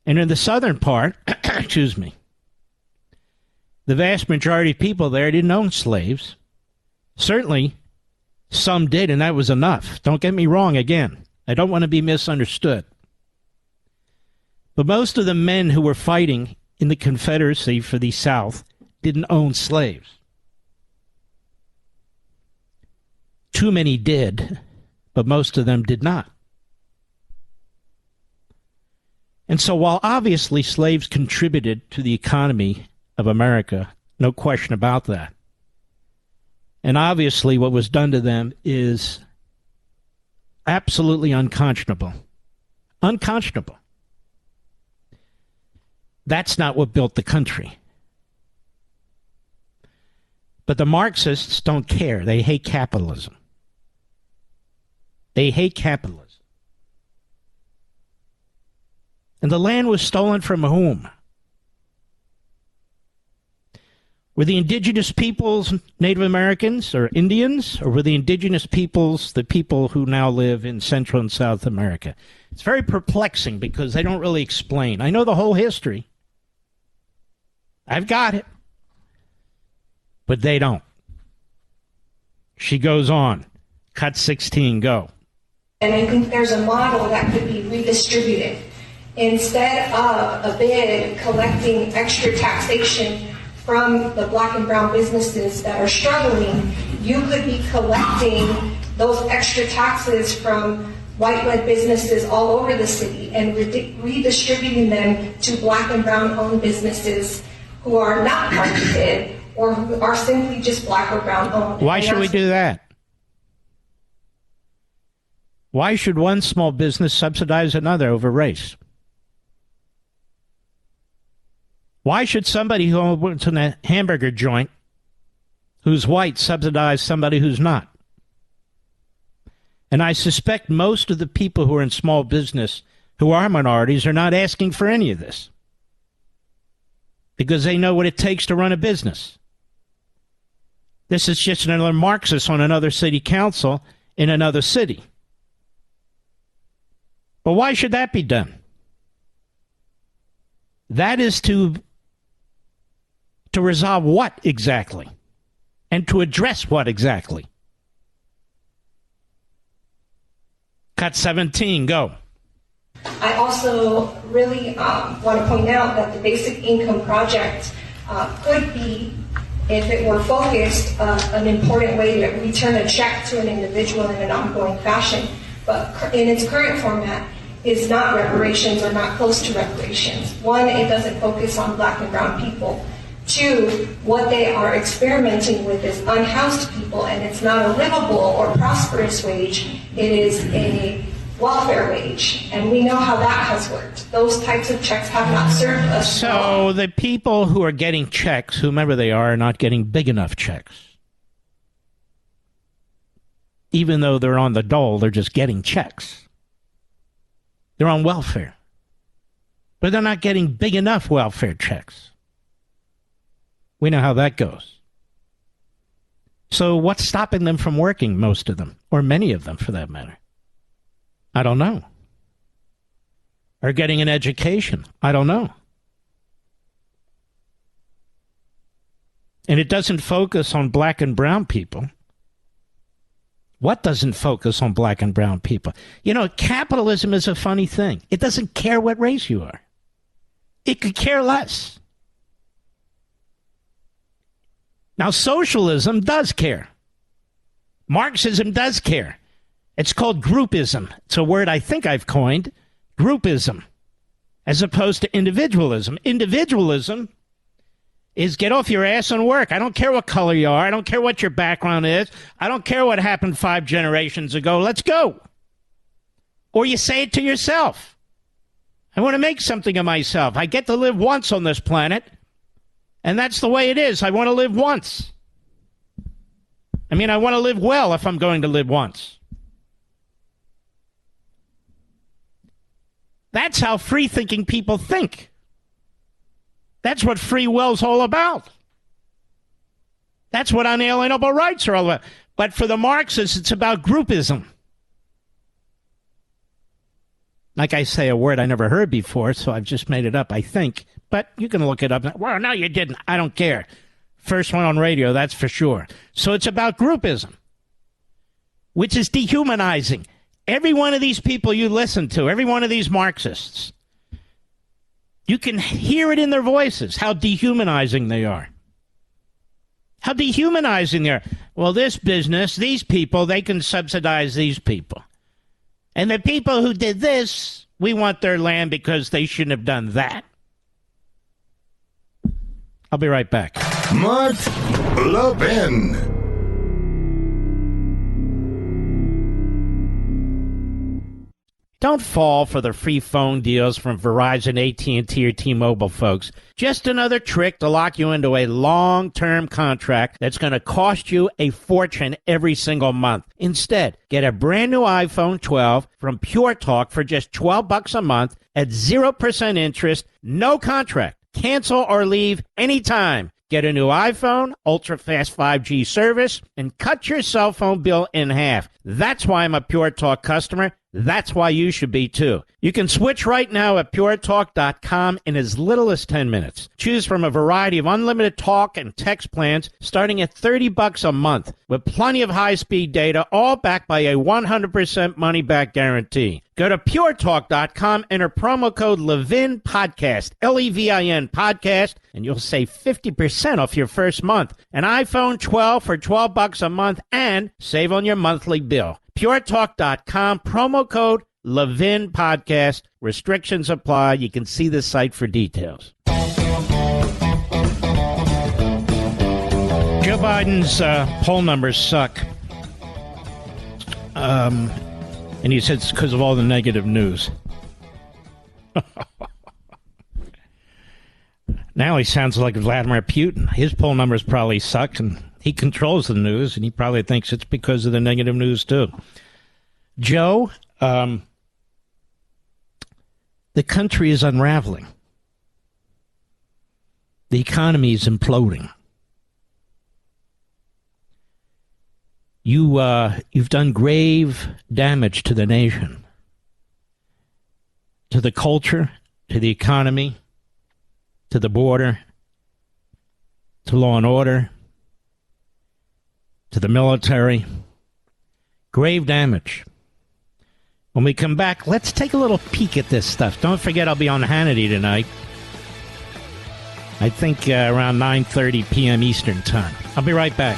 And in the southern part, excuse me, the vast majority of people there didn't own slaves. Certainly, some did, and that was enough. Don't get me wrong again. I don't want to be misunderstood. But most of the men who were fighting in the Confederacy for the South didn't own slaves. Too many did, but most of them did not. And so while obviously slaves contributed to the economy of America, no question about that, and obviously what was done to them is absolutely unconscionable. Unconscionable. That's not what built the country. But the Marxists don't care. They hate capitalism. They hate capitalism. And the land was stolen from whom? Were the indigenous peoples Native Americans or Indians, or were the indigenous peoples the people who now live in Central and South America? It's very perplexing because they don't really explain. I know the whole history. I've got it. But they don't. She goes on. Cut 16, go. And I think there's a model that could be redistributed. Instead of a bid collecting extra taxation from the black and brown businesses that are struggling, you could be collecting those extra taxes from white-led businesses all over the city and redistributing them to black and brown-owned businesses who are not part of the bid or who are simply just black or brown-owned. Why should we do that? Why should one small business subsidize another over race? Why should somebody who owns a hamburger joint who's white subsidize somebody who's not? And I suspect most of the people who are in small business who are minorities are not asking for any of this because they know what it takes to run a business. This is just another Marxist on another city council in another city. But why should that be done? That is to resolve what exactly? And to address what exactly? Cut 17, go. I also really want to point out that the Basic Income Project could be, if it were focused, an important way to return a check to an individual in an ongoing fashion. But in its current format, is not reparations or not close to reparations. One, it doesn't focus on black and brown people. Two, what they are experimenting with is unhoused people, and it's not a livable or prosperous wage. It is a welfare wage, and we know how that has worked. Those types of checks have not served us. So the people who are getting checks, whomever they are not getting big enough checks. Even though they're on the dole, they're just getting checks. They're on welfare. But they're not getting big enough welfare checks. We know how that goes. So what's stopping them from working, most of them, or many of them for that matter? I don't know. Or getting an education? I don't know. And it doesn't focus on black and brown people. What doesn't focus on black and brown people? You know, capitalism is a funny thing. It doesn't care what race you are. It could care less. Now, socialism does care. Marxism does care. It's called groupism. It's a word I think I've coined, groupism, as opposed to individualism. Individualism is get off your ass and work. I don't care what color you are. I don't care what your background is. I don't care what happened 5 generations ago. Let's go. Or you say it to yourself. I want to make something of myself. I get to live once on this planet, and that's the way it is. I want to live once. I mean, I want to live well if I'm going to live once. That's how free-thinking people think. That's what free will's all about. That's what unalienable rights are all about. But for the Marxists, it's about groupism. Like I say, a word I never heard before, so I've just made it up, I think. But you can look it up. Well, no, you didn't. I don't care. First one on radio, that's for sure. So it's about groupism, which is dehumanizing. Every one of these people you listen to, every one of these Marxists, you can hear it in their voices, how dehumanizing they are. How dehumanizing they are. Well, this business, these people, they can subsidize these people. And the people who did this, we want their land because they shouldn't have done that. I'll be right back. Mark Levin. Don't fall for the free phone deals from Verizon, AT&T, or T-Mobile, folks. Just another trick to lock you into a long-term contract that's going to cost you a fortune every single month. Instead, get a brand new iPhone 12 from Pure Talk for just $12 a month at 0% interest, no contract. Cancel or leave anytime. Get a new iPhone, ultra-fast 5G service, and cut your cell phone bill in half. That's why I'm a Pure Talk customer. That's why you should be, too. You can switch right now at puretalk.com in as little as 10 minutes. Choose from a variety of unlimited talk and text plans starting at $30 a month with plenty of high-speed data, all backed by a 100% money-back guarantee. Go to puretalk.com, enter promo code Levin Podcast, Levin Podcast, and you'll save 50% off your first month. An iPhone 12 for $12 a month and save on your monthly bill. puretalk.com, promo code Levin Podcast. Restrictions apply. You can see the site for details. Joe Biden's poll numbers suck. And he said it's because of all the negative news. Now he sounds like Vladimir Putin. His poll numbers probably suck, and he controls the news, and he probably thinks it's because of the negative news, too. Joe, the country is unraveling. The economy is imploding. You've done grave damage to the nation, to the culture, to the economy, to the border, to law and order, to the military. Grave damage. When we come back, let's take a little peek at this stuff. Don't forget I'll be on Hannity tonight. I think around 9:30 p.m. Eastern Time. I'll be right back.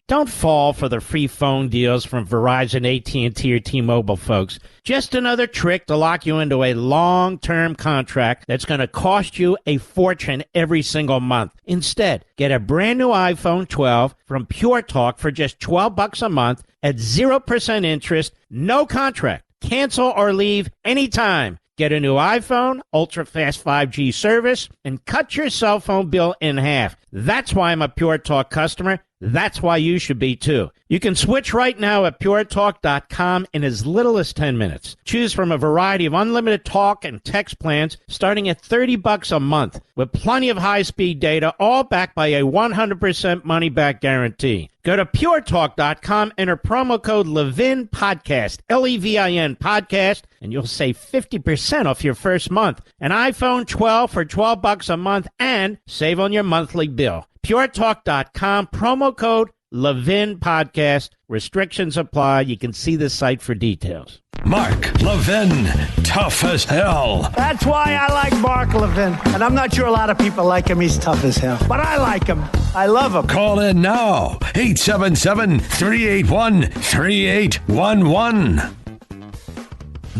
Don't fall for the free phone deals from Verizon, AT&T, or T-Mobile, folks. Just another trick to lock you into a long-term contract that's going to cost you a fortune every single month. Instead, get a brand new iPhone 12 from Pure Talk for just $12 a month at 0% interest, no contract. Cancel or leave anytime. Get a new iPhone, ultra-fast 5G service, and cut your cell phone bill in half. That's why I'm a Pure Talk customer. That's why you should be, too. You can switch right now at puretalk.com in as little as 10 minutes. Choose from a variety of unlimited talk and text plans starting at $30 a month with plenty of high-speed data, all backed by a 100% money-back guarantee. Go to puretalk.com, enter promo code Levin Podcast, Levin Podcast, and you'll save 50% off your first month. An iPhone 12 for $12 a month and save on your monthly bill. puretalk.com, promo code Levin podcast. Restrictions apply. You can see the site for details. Mark Levin, tough as hell. That's why I like Mark Levin. And I'm not sure a lot of people like him. He's tough as hell. But I like him. I love him. Call in now. 877-381-3811.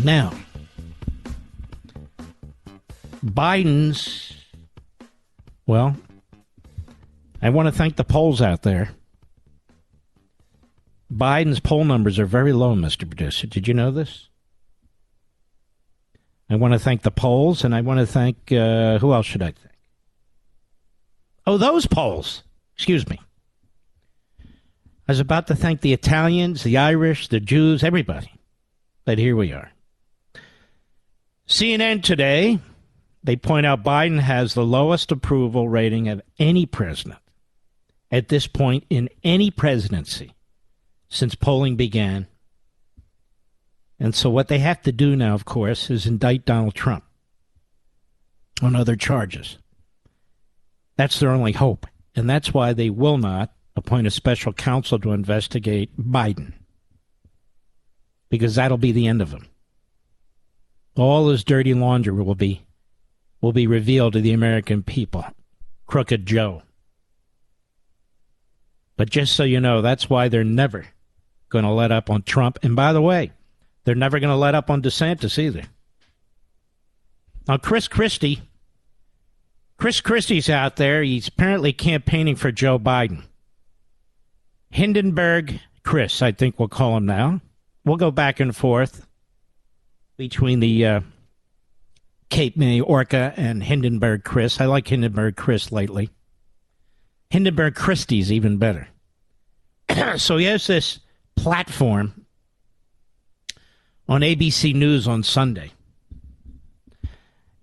Now, Biden's, well, I want to thank the polls out there. Biden's poll numbers are very low, Mr. Producer. Did you know this? I want to thank the polls, and I want to thank, who else should I thank? Oh, those polls. Excuse me. I was about to thank the Italians, the Irish, the Jews, everybody. But here we are. CNN today, they point out Biden has the lowest approval rating of any president at this point in any presidency since polling began. And so what they have to do now, of course, is indict Donald Trump on other charges. That's their only hope. And that's why they will not appoint a special counsel to investigate Biden. Because that'll be the end of him. All his dirty laundry will be revealed to the American people. Crooked Joe. But just so you know, that's why they're never going to let up on Trump. And by the way, they're never going to let up on DeSantis either. Now, Chris Christie's out there. He's apparently campaigning for Joe Biden. Hindenburg Chris, I think we'll call him now. We'll go back and forth between the Cape May Orca and Hindenburg Chris. I like Hindenburg Chris lately. Hindenburg Christie's even better. So he has this platform on ABC News on Sunday.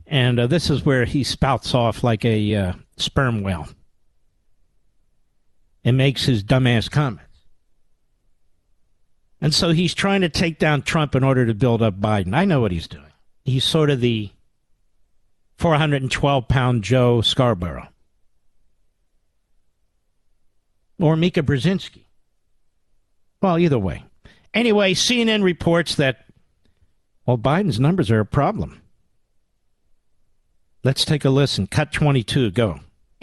And this is where he spouts off like a sperm whale and makes his dumbass comments. And so he's trying to take down Trump in order to build up Biden. I know what he's doing. He's sort of the 412-pound Joe Scarborough. Or Mika Brzezinski. Well, either way. Anyway, CNN reports that, well, Biden's numbers are a problem. Let's take a listen. Cut 22, go.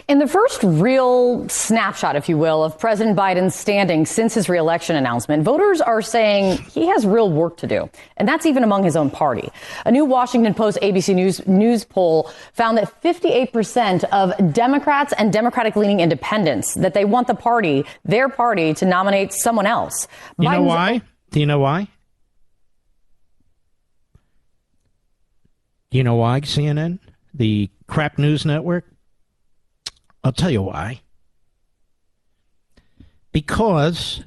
In the first real snapshot, if you will, of President Biden's standing since his reelection announcement, voters are saying he has real work to do. And that's even among his own party. A new Washington Post ABC News poll found that 58% of Democrats and Democratic-leaning independents, that they want their party, to nominate someone else. You know why? Do you know why? Do you know why, CNN? The crap news network? I'll tell you why. Because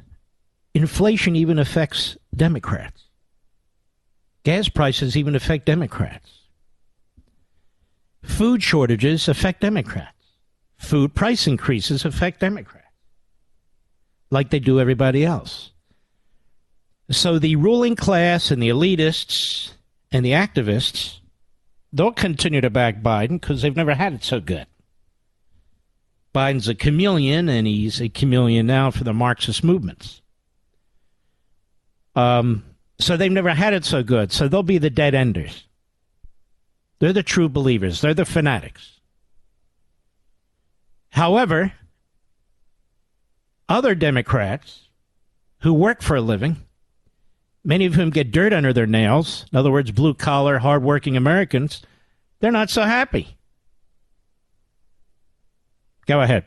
inflation even affects Democrats. Gas prices even affect Democrats. Food shortages affect Democrats. Food price increases affect Democrats. Like they do everybody else. So the ruling class and the elitists and the activists, they'll continue to back Biden because they've never had it so good. Biden's a chameleon, and he's a chameleon now for the Marxist movements. So they've never had it so good. So they'll be the dead enders. They're the true believers. They're the fanatics. However, other Democrats who work for a living, many of whom get dirt under their nails, in other words, blue-collar, hardworking Americans, they're not so happy. Go ahead.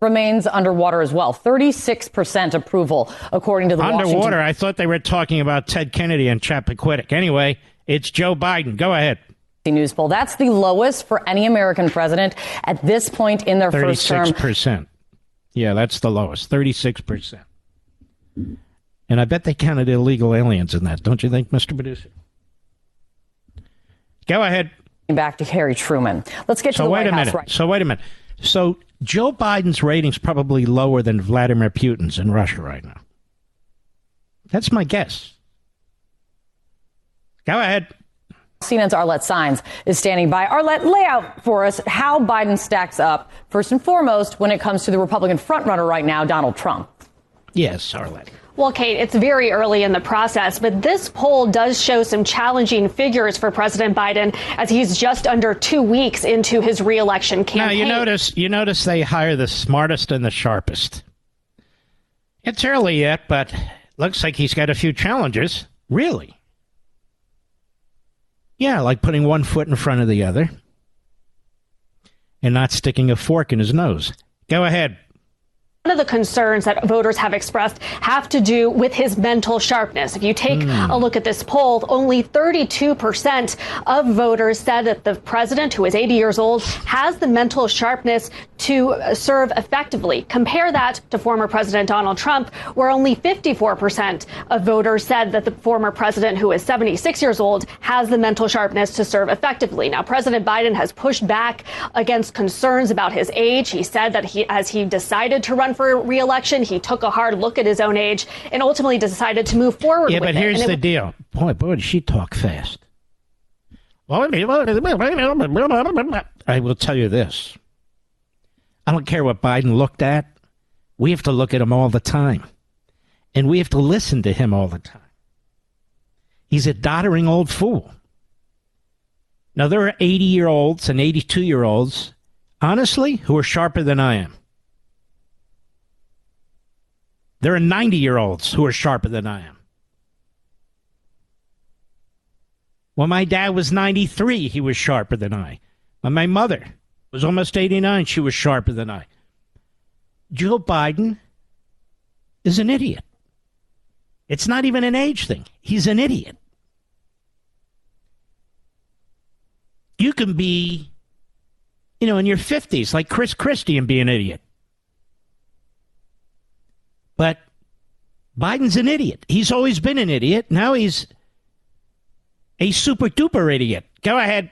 Remains underwater as well. 36% approval, according to the Underwater? I thought they were talking about Ted Kennedy and Chappaquiddick. Anyway, it's Joe Biden. Go ahead. News poll. That's the lowest for any American president at this point in their first term. 36%. Yeah, that's the lowest. 36%. And I bet they counted illegal aliens in that, don't you think, Mr. Producer? Go ahead. Back to Harry Truman. Let's get to the White House. Wait a minute. So Joe Biden's rating's probably lower than Vladimir Putin's in Russia right now. That's my guess. Go ahead. CNN's Arlette Saenz is standing by. Arlette, lay out for us how Biden stacks up, first and foremost, when it comes to the Republican frontrunner right now, Donald Trump. Yes, Arlette. Well, Kate, it's very early in the process, but this poll does show some challenging figures for President Biden as he's just under 2 weeks into his reelection campaign. Now, you notice they hire the smartest and the sharpest. It's early yet, but looks like he's got a few challenges. Really? Yeah, like putting one foot in front of the other and not sticking a fork in his nose. Go ahead. One of the concerns that voters have expressed have to do with his mental sharpness. If you take a look at this poll, only 32% of voters said that the president, who is 80 years old, has the mental sharpness to serve effectively. Compare that to former President Donald Trump, where only 54% of voters said that the former president, who is 76 years old, has the mental sharpness to serve effectively. Now, President Biden has pushed back against concerns about his age. He said that as he decided to run for re-election, he took a hard look at his own age and ultimately decided to move forward with it. Yeah, but here's the deal. Boy, does she talk fast. I will tell you this. I don't care what Biden looked at. We have to look at him all the time. And we have to listen to him all the time. He's a doddering old fool. Now, there are 80-year-olds and 82-year-olds, honestly, who are sharper than I am. There are 90-year-olds who are sharper than I am. When my dad was 93, he was sharper than I. When my mother was almost 89, she was sharper than I. Joe Biden is an idiot. It's not even an age thing. He's an idiot. You can be, in your 50s, like Chris Christie, and be an idiot. But Biden's an idiot. He's always been an idiot. Now he's a super duper idiot. Go ahead.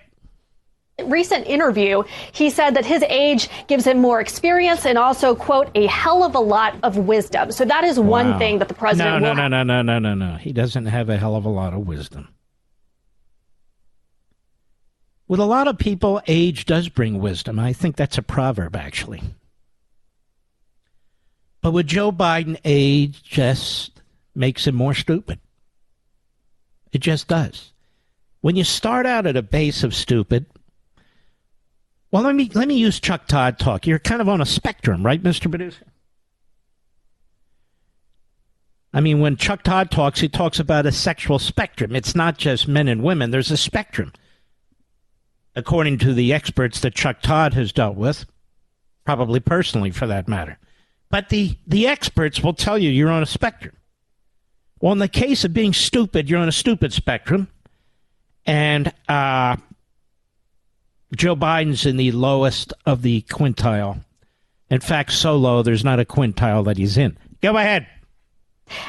Recent interview, he said that his age gives him more experience and also, quote, a hell of a lot of wisdom. So that is one thing that the president will have. No. He doesn't have a hell of a lot of wisdom. With a lot of people, age does bring wisdom. I think that's a proverb, actually. But with Joe Biden, age just makes him more stupid. It just does. When you start out at a base of stupid, well, let me use Chuck Todd talk. You're kind of on a spectrum, right, Mr. Producer? I mean, when Chuck Todd talks, he talks about a sexual spectrum. It's not just men and women. There's a spectrum. According to the experts that Chuck Todd has dealt with, probably personally for that matter. But the experts will tell you you're on a spectrum. Well, in the case of being stupid, you're on a stupid spectrum. And Joe Biden's in the lowest of the quintile. In fact, so low, there's not a quintile that he's in. Go ahead.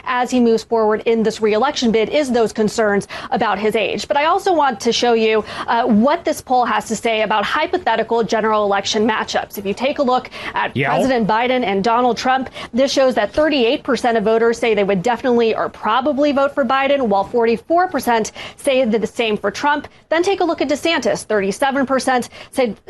As he moves forward in this reelection bid is those concerns about his age. But I also want to show you what this poll has to say about hypothetical general election matchups. If you take a look at President Biden and Donald Trump, this shows that 38% of voters say they would definitely or probably vote for Biden, while 44% say the same for Trump. Then take a look at DeSantis. 37%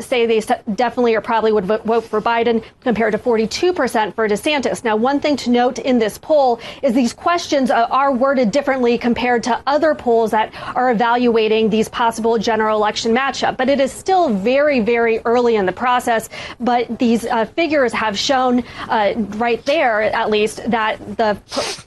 say they definitely or probably would vote for Biden, compared to 42% for DeSantis. Now, one thing to note in this poll is these questions are worded differently compared to other polls that are evaluating these possible general election matchup. But it is still very, very early in the process. But these figures have shown right there, at least, that the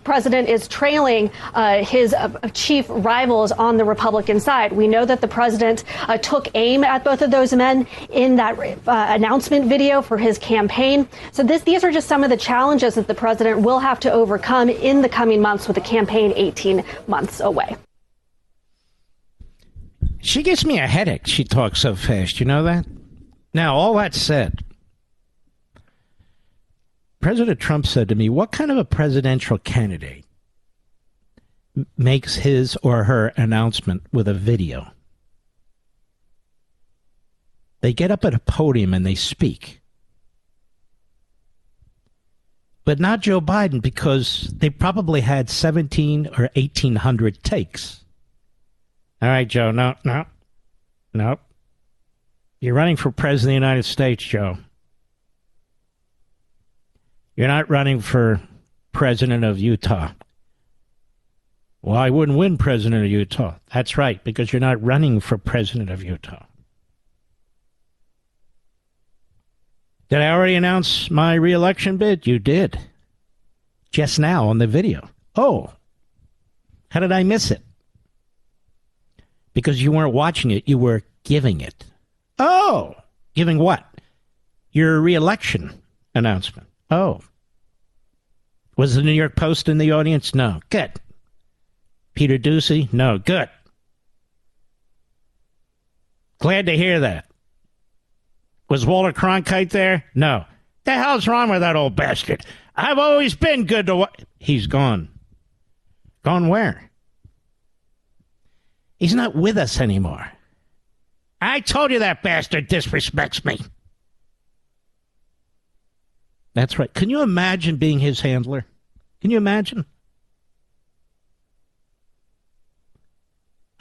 president is trailing his chief rivals on the Republican side. We know that the president took aim at both of those men in that announcement video for his campaign. So these are just some of the challenges that the president will have to overcome in the coming months, with the campaign 18 months away. She gives me a headache. She talks so fast. You know that? Now, all that said, President Trump said to me, what kind of a presidential candidate makes his or her announcement with a video? They get up at a podium and they speak. But not Joe Biden, because they probably had 17 or 1,800 takes. All right, Joe, no. Nope. You're running for president of the United States, Joe. You're not running for president of Utah. Well, I wouldn't win president of Utah. That's right, because you're not running for president of Utah. Did I already announce my re-election bid? You did. Just now on the video. Oh, how did I miss it? Because you weren't watching it, you were giving it. Oh, giving what? Your re-election announcement. Oh. Was the New York Post in the audience? No. Good. Peter Doocy? No. Good. Glad to hear that. Was Walter Cronkite there? No. The hell's wrong with that old bastard? I've always been good to what? He's gone. Gone where? He's not with us anymore. I told you that bastard disrespects me. That's right. Can you imagine being his handler? Can you imagine?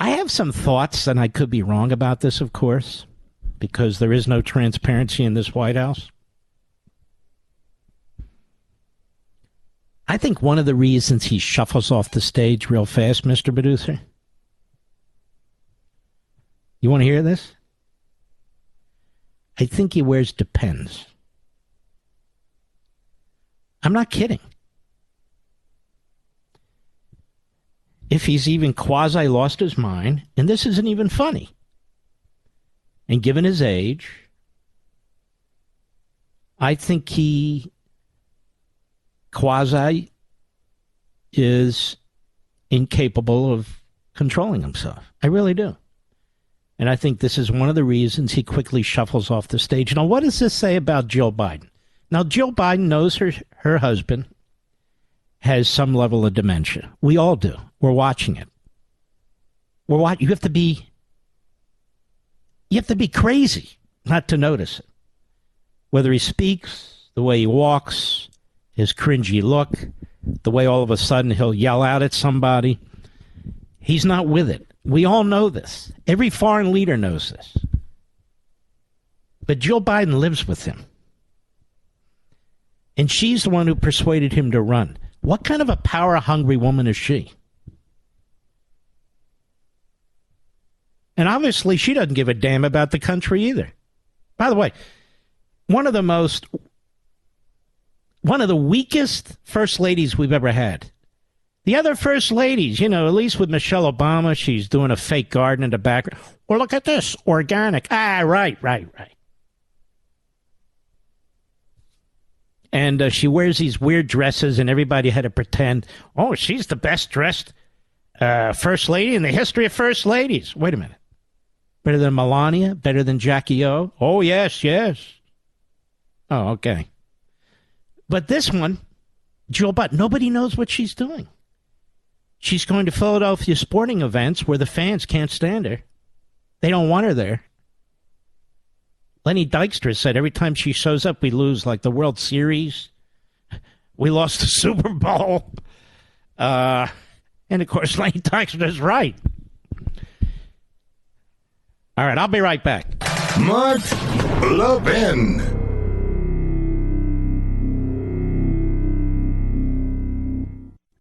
I have some thoughts, and I could be wrong about this, of course, because there is no transparency in this White House. I think one of the reasons he shuffles off the stage real fast, Mr. Producer. You want to hear this? I think he wears Depends. I'm not kidding. If he's even quasi lost his mind, and this isn't even funny, and given his age, I think he quasi is incapable of controlling himself. I really do. And I think this is one of the reasons he quickly shuffles off the stage. Now, what does this say about Jill Biden? Now, Jill Biden knows her husband has some level of dementia. We all do. We're watching it. You have to be crazy not to notice it. Whether he speaks, the way he walks, his cringy look, the way all of a sudden he'll yell out at somebody. He's not with it. We all know this. Every foreign leader knows this. But Jill Biden lives with him. And she's the one who persuaded him to run. What kind of a power-hungry woman is she? And obviously she doesn't give a damn about the country either. By the way, one of the weakest first ladies we've ever had. The other first ladies, at least with Michelle Obama, she's doing a fake garden in the background. Or look at this, organic. Right. And she wears these weird dresses, and everybody had to pretend, oh, she's the best dressed first lady in the history of first ladies. Wait a minute. Better than Melania? Better than Jackie O? Oh, yes. Oh, okay. But this one, Jill Biden, nobody knows what she's doing. She's going to Philadelphia sporting events where the fans can't stand her. They don't want her there. Lenny Dykstra said every time she shows up, we lose, like the World Series. We lost the Super Bowl. And, of course, Lenny Dykstra's right. All right, I'll be right back. Mark Levin.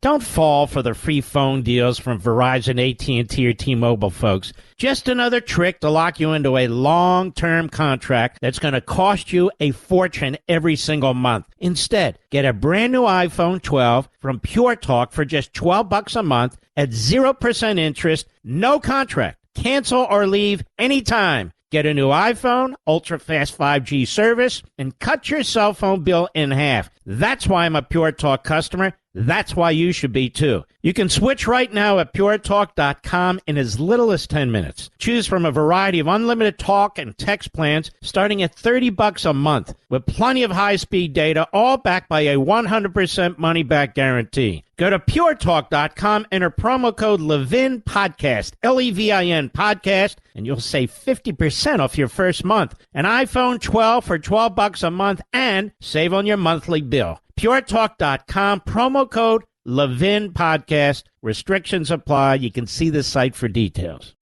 Don't fall for the free phone deals from Verizon, AT&T, or T-Mobile, folks. Just another trick to lock you into a long-term contract that's going to cost you a fortune every single month. Instead, get a brand new iPhone 12 from Pure Talk for just $12 a month at 0% interest, no contract. Cancel or leave anytime. Get a new iPhone, ultra-fast 5G service, and cut your cell phone bill in half. That's why I'm a Pure Talk customer. That's why you should be, too. You can switch right now at puretalk.com in as little as 10 minutes. Choose from a variety of unlimited talk and text plans starting at $30 a month with plenty of high-speed data, all backed by a 100% money-back guarantee. Go to puretalk.com, enter promo code Levin Podcast, Levin Podcast, and you'll save 50% off your first month. An iPhone 12 for $12 a month and save on your monthly bill. puretalk.com, promo code Levin Podcast. Restrictions apply. You can see the site for details.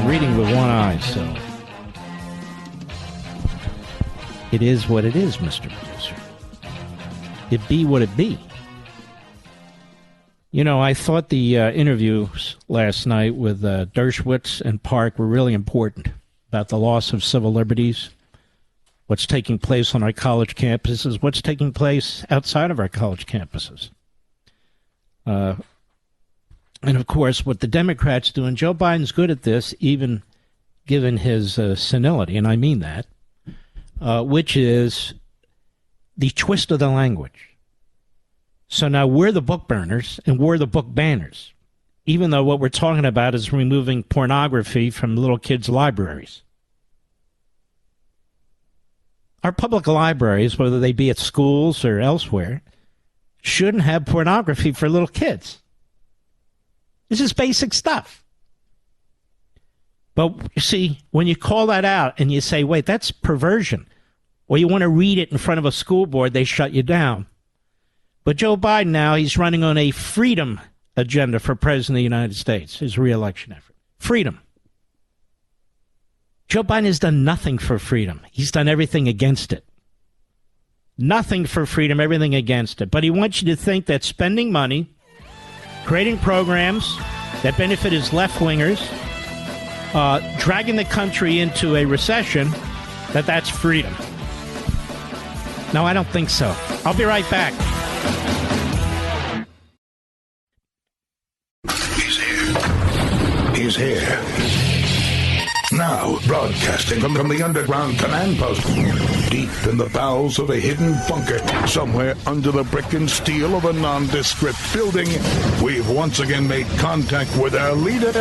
I'm reading with one eye, so it is what it is, Mr. Producer. It be what it be. You know, I thought the interviews last night with Dershowitz and Park were really important about the loss of civil liberties, what's taking place on our college campuses, what's taking place outside of our college campuses. And, of course, what the Democrats do, and Joe Biden's good at this, even given his senility, and I mean that, which is the twist of the language. So now we're the book burners and we're the book banners, even though what we're talking about is removing pornography from little kids' libraries. Our public libraries, whether they be at schools or elsewhere, shouldn't have pornography for little kids. This is basic stuff. But you see, when you call that out and you say, wait, that's perversion, or you want to read it in front of a school board, they shut you down. But Joe Biden now, he's running on a freedom agenda for President of the United States, his re-election effort. Freedom. Joe Biden has done nothing for freedom. He's done everything against it. Nothing for freedom, everything against it. But he wants you to think that spending money, creating programs that benefit his left-wingers, dragging the country into a recession, that's freedom. No, I don't think so. I'll be right back. He's here. Now, broadcasting from the underground command post, deep in the bowels of a hidden bunker, somewhere under the brick and steel of a nondescript building, we've once again made contact with our leader,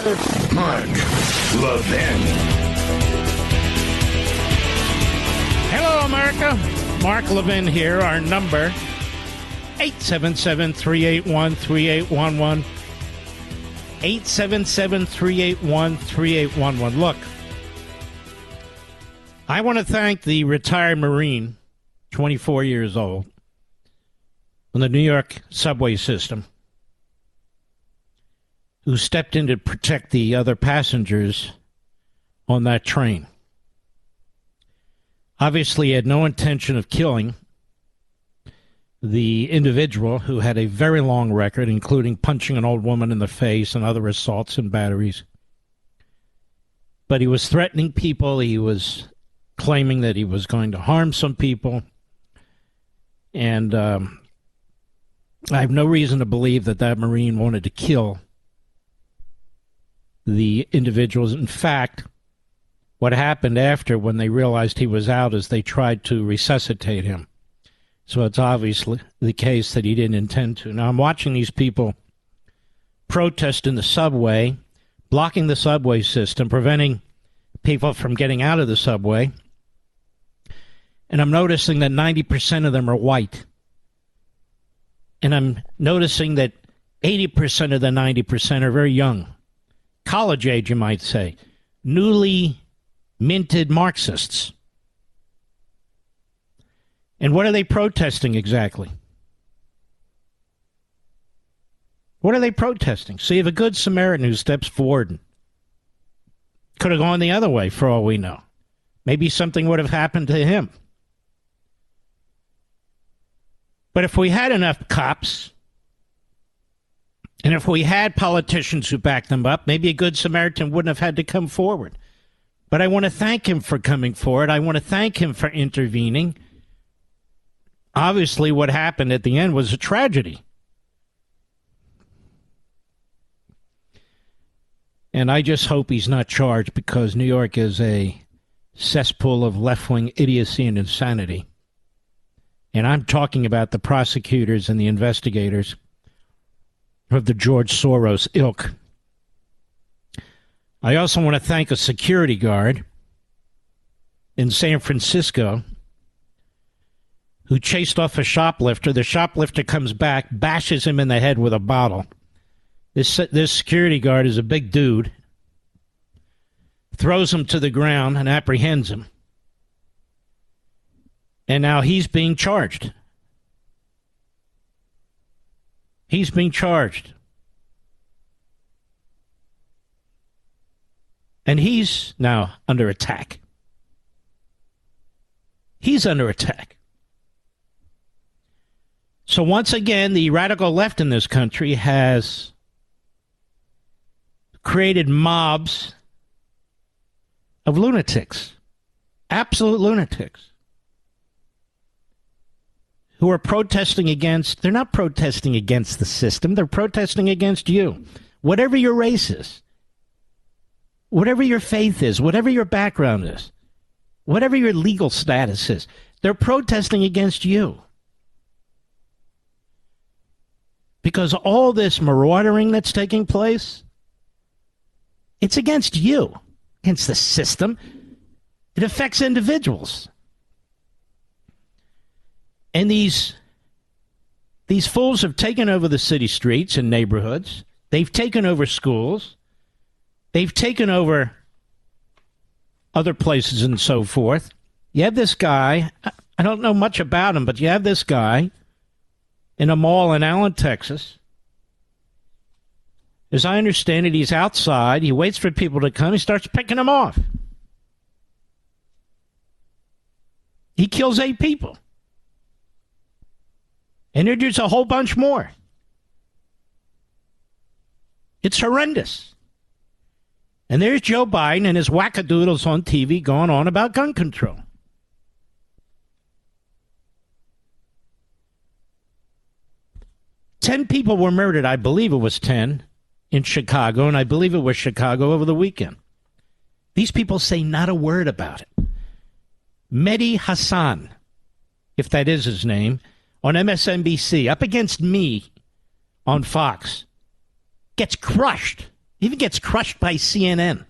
Mark Levin. Hello, America. Mark Levin here. Our number, 877-381-3811. 877-381-3811. Look, I want to thank the retired Marine, 24 years old, on the New York subway system, who stepped in to protect the other passengers on that train. Obviously, he had no intention of killing the individual who had a very long record, including punching an old woman in the face and other assaults and batteries. But he was threatening people. He was claiming that he was going to harm some people. And I have no reason to believe that Marine wanted to kill the individuals. In fact, what happened after, when they realized he was out, is they tried to resuscitate him. So it's obviously the case that he didn't intend to. Now, I'm watching these people protest in the subway, blocking the subway system, preventing people from getting out of the subway. And I'm noticing that 90% of them are white. And I'm noticing that 80% of the 90% are very young. College age, you might say. Newly minted Marxists. And what are they protesting exactly? What are they protesting? So you have a good Samaritan who steps forward. Could have gone the other way, for all we know. Maybe something would have happened to him. But if we had enough cops, and if we had politicians who backed them up, maybe a good Samaritan wouldn't have had to come forward. But I want to thank him for coming forward. I want to thank him for intervening. Obviously, what happened at the end was a tragedy. And I just hope he's not charged, because New York is a cesspool of left-wing idiocy and insanity. And I'm talking about the prosecutors and the investigators of the George Soros ilk. I also want to thank a security guard in San Francisco who chased off a shoplifter. The shoplifter comes back, bashes him in the head with a bottle. This security guard is a big dude, throws him to the ground and apprehends him. And now he's being charged. He's being charged. And he's now under attack. He's under attack. So once again, the radical left in this country has created mobs of lunatics, absolute lunatics, who are protesting against, they're not protesting against the system, they're protesting against you. Whatever your race is, whatever your faith is, whatever your background is, whatever your legal status is, they're protesting against you. Because all this marauding that's taking place, it's against you, against the system. It affects individuals. And these fools have taken over the city streets and neighborhoods. They've taken over schools. They've taken over other places and so forth. You have this guy, I don't know much about him, but you have this guy in a mall in Allen, Texas. As I understand it, he's outside. He waits for people to come. He starts picking them off. He kills 8 people. And there's a whole bunch more. It's horrendous. And there's Joe Biden and his wackadoodles on TV going on about gun control. Ten people were murdered, I believe it was 10, in Chicago, and I believe it was Chicago over the weekend. These people say not a word about it. Mehdi Hassan, if that is his name, on MSNBC, up against me on Fox, gets crushed. Even gets crushed by CNN.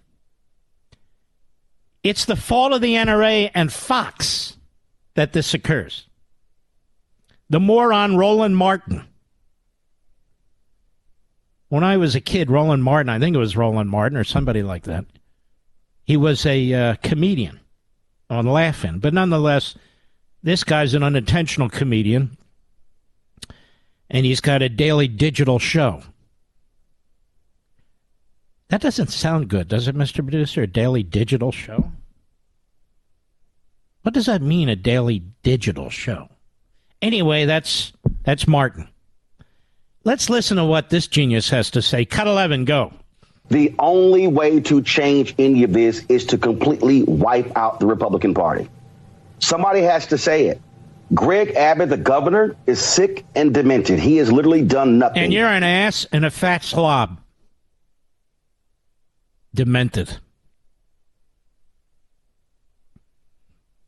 It's the fault of the NRA and Fox that this occurs. The moron Roland Martin. When I was a kid, Roland Martin, I think it was Roland Martin or somebody like that, he was a comedian on Laugh-In. But nonetheless, this guy's an unintentional comedian, and he's got a daily digital show. That doesn't sound good, does it, Mr. Producer? A daily digital show? What does that mean, a daily digital show? Anyway, that's Martin. Let's listen to what this genius has to say. Cut 11, go. The only way to change any of this is to completely wipe out the Republican Party. Somebody has to say it. Greg Abbott, the governor, is sick and demented. He has literally done nothing. And you're an ass and a fat slob. Demented.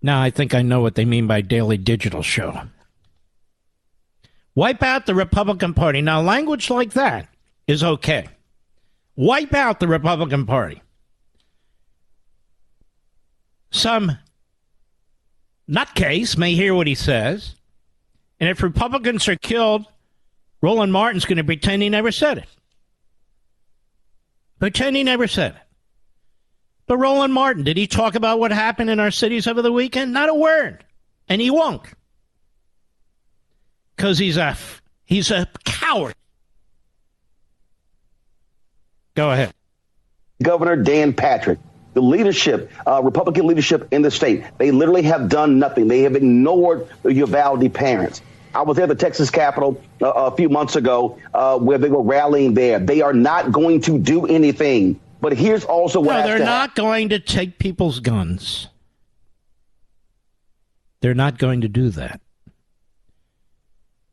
Now I think I know what they mean by daily digital show. Wipe out the Republican Party. Now, language like that is okay. Wipe out the Republican Party. Some nutcase may hear what he says, and if Republicans are killed, Roland Martin's going to pretend he never said it. Pretend he never said it. But Roland Martin, did he talk about what happened in our cities over the weekend? Not a word. And he won't. Because he's a coward. Go ahead. Governor Dan Patrick, the leadership, Republican leadership in the state, they literally have done nothing. They have ignored the Uvalde parents. I was at the Texas Capitol a few months ago where they were rallying there. They are not going to do anything. But here's also what No, they're not going to take people's guns. They're not going to do that.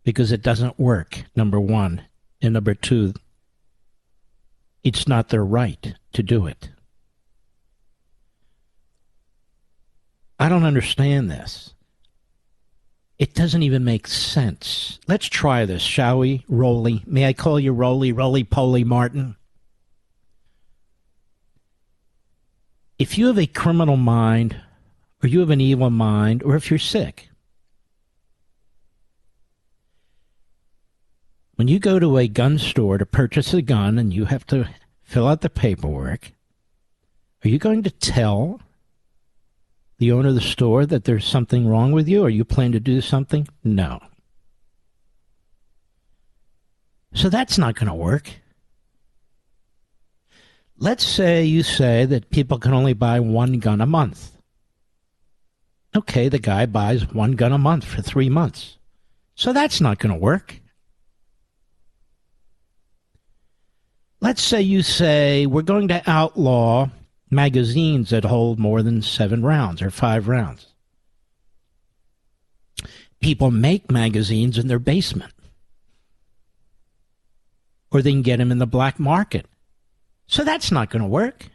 Because it doesn't work, number one. And number two, it's not their right to do it. I don't understand this. It doesn't even make sense. Let's try this, shall we, Roly? May I call you Roly, Roly-Poly Martin? If you have a criminal mind, or you have an evil mind, or if you're sick, when you go to a gun store to purchase a gun and you have to fill out the paperwork, are you going to tell the owner of the store that there's something wrong with you, or you plan to do something? No. So that's not going to work. Let's say you say that people can only buy one gun a month. Okay, the guy buys one gun a month for 3 months. So that's not going to work. Let's say you say we're going to outlaw magazines that hold more than 7 rounds or 5 rounds. People make magazines in their basement. Or they can get them in the black market. So that's not going to work.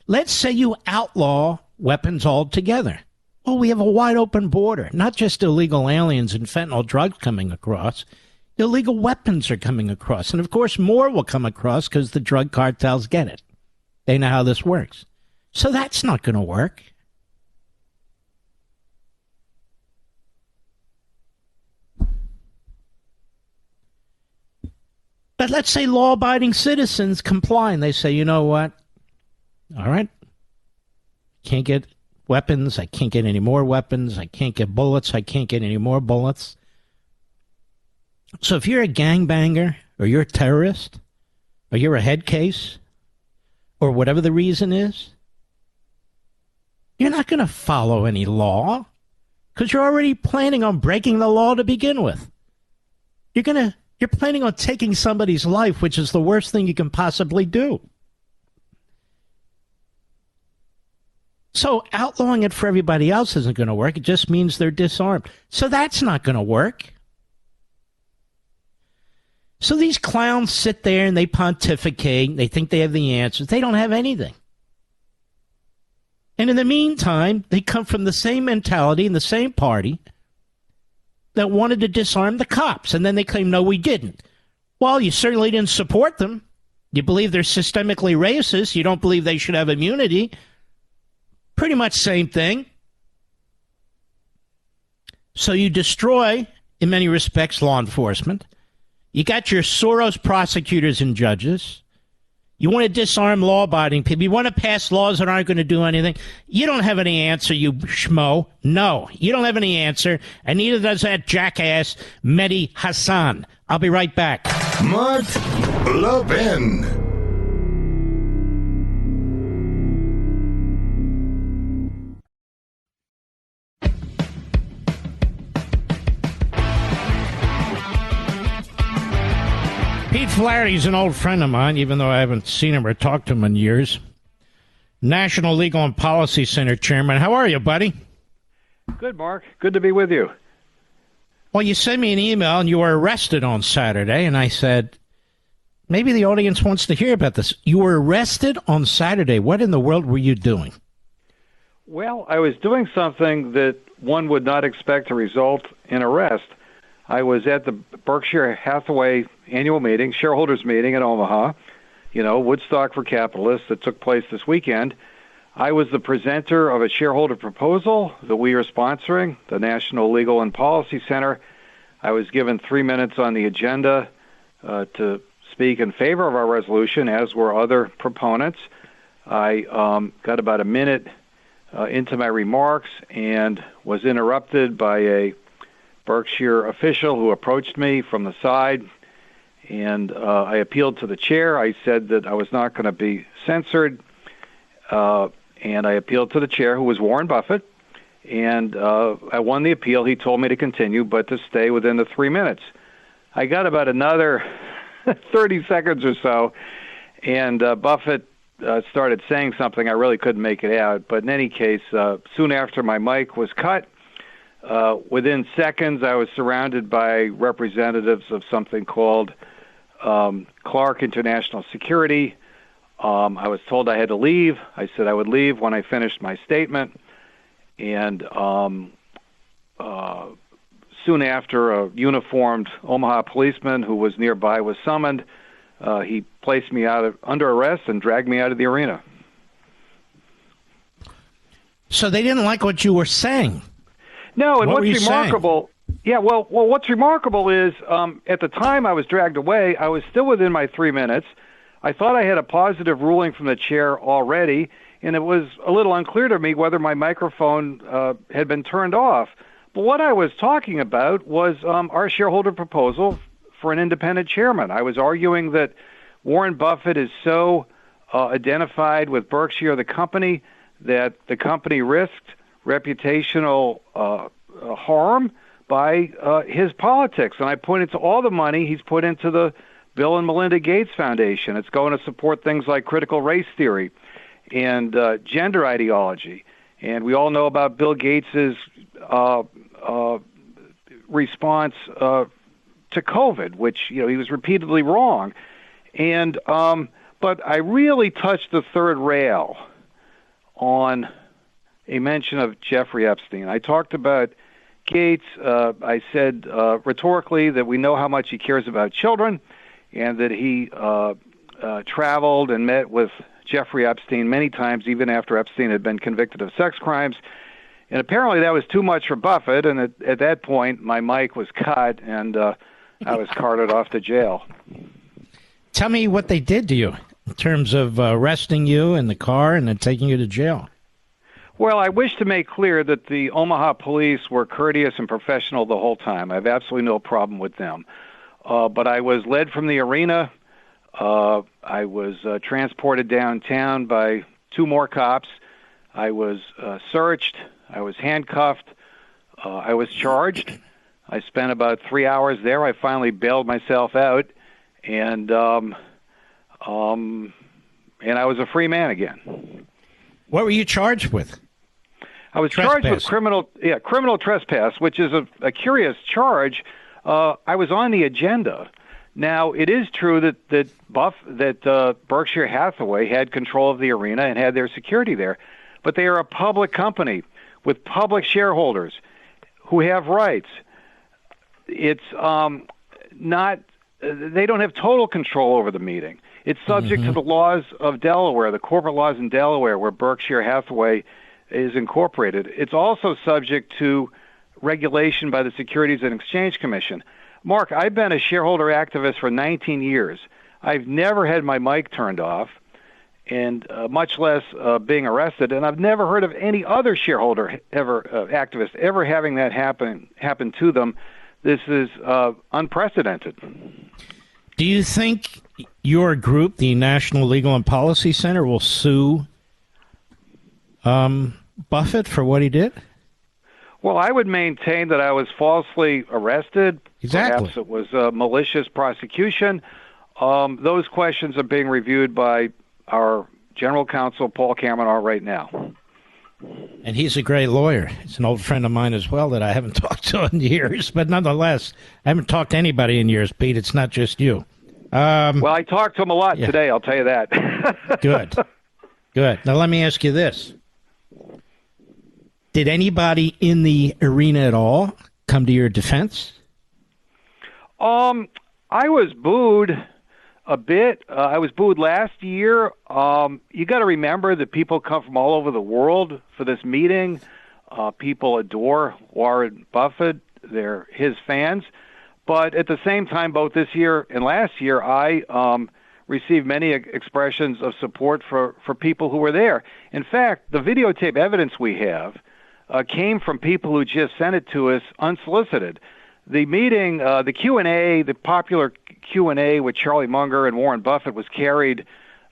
Let's say you outlaw weapons altogether. Well, we have a wide open border, not just illegal aliens and fentanyl drugs coming across. Illegal weapons are coming across. And of course, more will come across because the drug cartels get it. They know how this works. So that's not going to work. But let's say law-abiding citizens comply and they say, you know what? All right. Can't get weapons. I can't get any more weapons. I can't get bullets. I can't get any more bullets. So if you're a gangbanger or you're a terrorist or you're a head case or whatever the reason is, you're not going to follow any law because you're already planning on breaking the law to begin with. You're planning on taking somebody's life, which is the worst thing you can possibly do. So outlawing it for everybody else isn't going to work. It just means they're disarmed. So that's not going to work. So these clowns sit there and they pontificate. They think they have the answers. They don't have anything. And in the meantime, they come from the same mentality and the same party that wanted to disarm the cops. And then they claim, no, we didn't. Well, you certainly didn't support them. You believe they're systemically racist. You don't believe they should have immunity. Pretty much same thing. So you destroy, in many respects, law enforcement. You got your Soros prosecutors and judges. You want to disarm law-abiding people. You want to pass laws that aren't going to do anything. You don't have any answer, you schmo. No, you don't have any answer, and neither does that jackass Mehdi Hassan. I'll be right back. Mark Levin. Pete Flaherty's an old friend of mine, even though I haven't seen him or talked to him in years. National Legal and Policy Center chairman. How are you, buddy? Good, Mark. Good to be with you. Well, you sent me an email and you were arrested on Saturday, and I said, maybe the audience wants to hear about this. You were arrested on Saturday. What in the world were you doing? Well, I was doing something that one would not expect to result in arrest. I was at the Berkshire Hathaway annual meeting, shareholders meeting in Omaha, Woodstock for Capitalists that took place this weekend. I was the presenter of a shareholder proposal that we are sponsoring, the National Legal and Policy Center. I was given 3 minutes on the agenda to speak in favor of our resolution, as were other proponents. I got about a minute into my remarks and was interrupted by a Berkshire official who approached me from the side, and I appealed to the chair. I said that I was not going to be censored, and I appealed to the chair, who was Warren Buffett, and I won the appeal. He told me to continue, but to stay within the 3 minutes. I got about another 30 seconds or so, and Buffett started saying something. I really couldn't make it out, but in any case, soon after my mic was cut, within seconds, I was surrounded by representatives of something called Clark International Security. I was told I had to leave. I said I would leave when I finished my statement. And soon after, a uniformed Omaha policeman who was nearby was summoned. He placed me under arrest and dragged me out of the arena. So they didn't like what you were saying. No, and what's remarkable? Saying? Yeah, well, what's remarkable is at the time I was dragged away, I was still within my 3 minutes. I thought I had a positive ruling from the chair already, and it was a little unclear to me whether my microphone had been turned off. But what I was talking about was our shareholder proposal for an independent chairman. I was arguing that Warren Buffett is so identified with Berkshire, the company, that the company risked reputational harm by his politics. And I pointed to all the money he's put into the Bill and Melinda Gates Foundation. It's going to support things like critical race theory and gender ideology. And we all know about Bill Gates's response to COVID, which he was repeatedly wrong. And but I really touched the third rail on a mention of Jeffrey Epstein. I talked about Gates. I said rhetorically that we know how much he cares about children, and that he traveled and met with Jeffrey Epstein many times, even after Epstein had been convicted of sex crimes. And apparently that was too much for Buffett, and at that point my mic was cut, and I was carted off to jail. Tell me what they did to you in terms of arresting you in the car and then taking you to jail. Well, I wish to make clear that the Omaha police were courteous and professional the whole time. I have absolutely no problem with them. But I was led from the arena. I was transported downtown by 2 more cops. I was searched. I was handcuffed. I was charged. I spent about 3 hours there. I finally bailed myself out, and I was a free man again. What were you charged with? I was charged with criminal trespass, which is a curious charge. I was on the agenda. Now, it is true that Berkshire Hathaway had control of the arena and had their security there, but they are a public company with public shareholders who have rights. It's not. They don't have total control over the meeting. It's subject to the laws of Delaware, the corporate laws in Delaware, where Berkshire Hathaway is incorporated. It's also subject to regulation by the Securities and Exchange Commission. Mark, I've been a shareholder activist for 19 years. I've never had my mic turned off, and much less being arrested. And I've never heard of any other shareholder activist ever having that happen to them. This is unprecedented. Do you think your group, the National Legal and Policy Center, will sue Buffett for what he did? Well, I would maintain that I was falsely arrested. Exactly. Perhaps it was a malicious prosecution. Those questions are being reviewed by our general counsel, Paul Kamenar, right now. And he's a great lawyer. He's an old friend of mine as well that I haven't talked to in years. But nonetheless, I haven't talked to anybody in years, Pete. It's not just you. Well, I talked to him a lot today, I'll tell you that. Good. Now, let me ask you this. Did anybody in the arena at all come to your defense? I was booed a bit. I was booed last year. You got to remember that people come from all over the world for this meeting. People adore Warren Buffett. They're his fans. But at the same time, both this year and last year, I received many expressions of support for people who were there. In fact, the videotape evidence we have came from people who just sent it to us unsolicited. The meeting, the Q&A, the popular Q&A with Charlie Munger and Warren Buffett was carried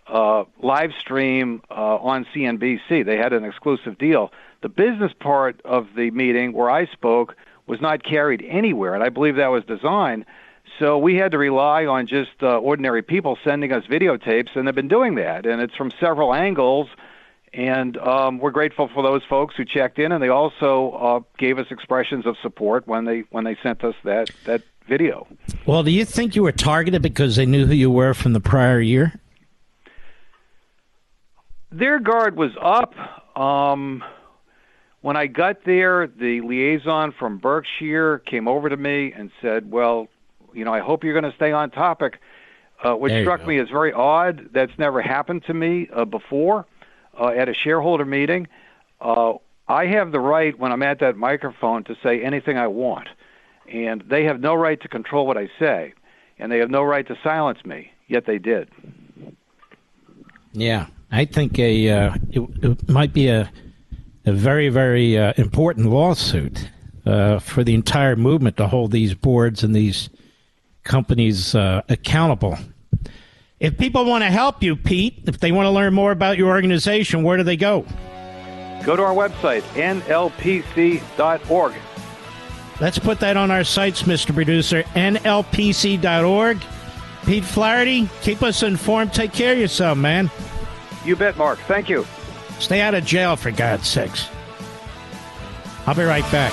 live stream on CNBC. They had an exclusive deal. The business part of the meeting where I spoke was not carried anywhere, and I believe that was designed. So we had to rely on just ordinary people sending us videotapes, and they've been doing that. And it's from several angles, and we're grateful for those folks who checked in, and they also gave us expressions of support when they sent us that video. Well, do you think you were targeted because they knew who you were from the prior year? Their guard was up. When I got there, the liaison from Berkshire came over to me and said, well, I hope you're going to stay on topic, which struck me as very odd. That's never happened to me before at a shareholder meeting. I have the right, when I'm at that microphone, to say anything I want, and they have no right to control what I say, and they have no right to silence me, yet they did. Yeah, I think it might be a very, very important lawsuit for the entire movement to hold these boards and these companies accountable. If people want to help you, Pete, if they want to learn more about your organization, where do they go? Go to our website, nlpc.org. Let's put that on our sites, Mr. Producer, nlpc.org. Pete Flaherty, keep us informed. Take care of yourself, man. You bet, Mark. Thank you. Stay out of jail, for God's sakes. I'll be right back.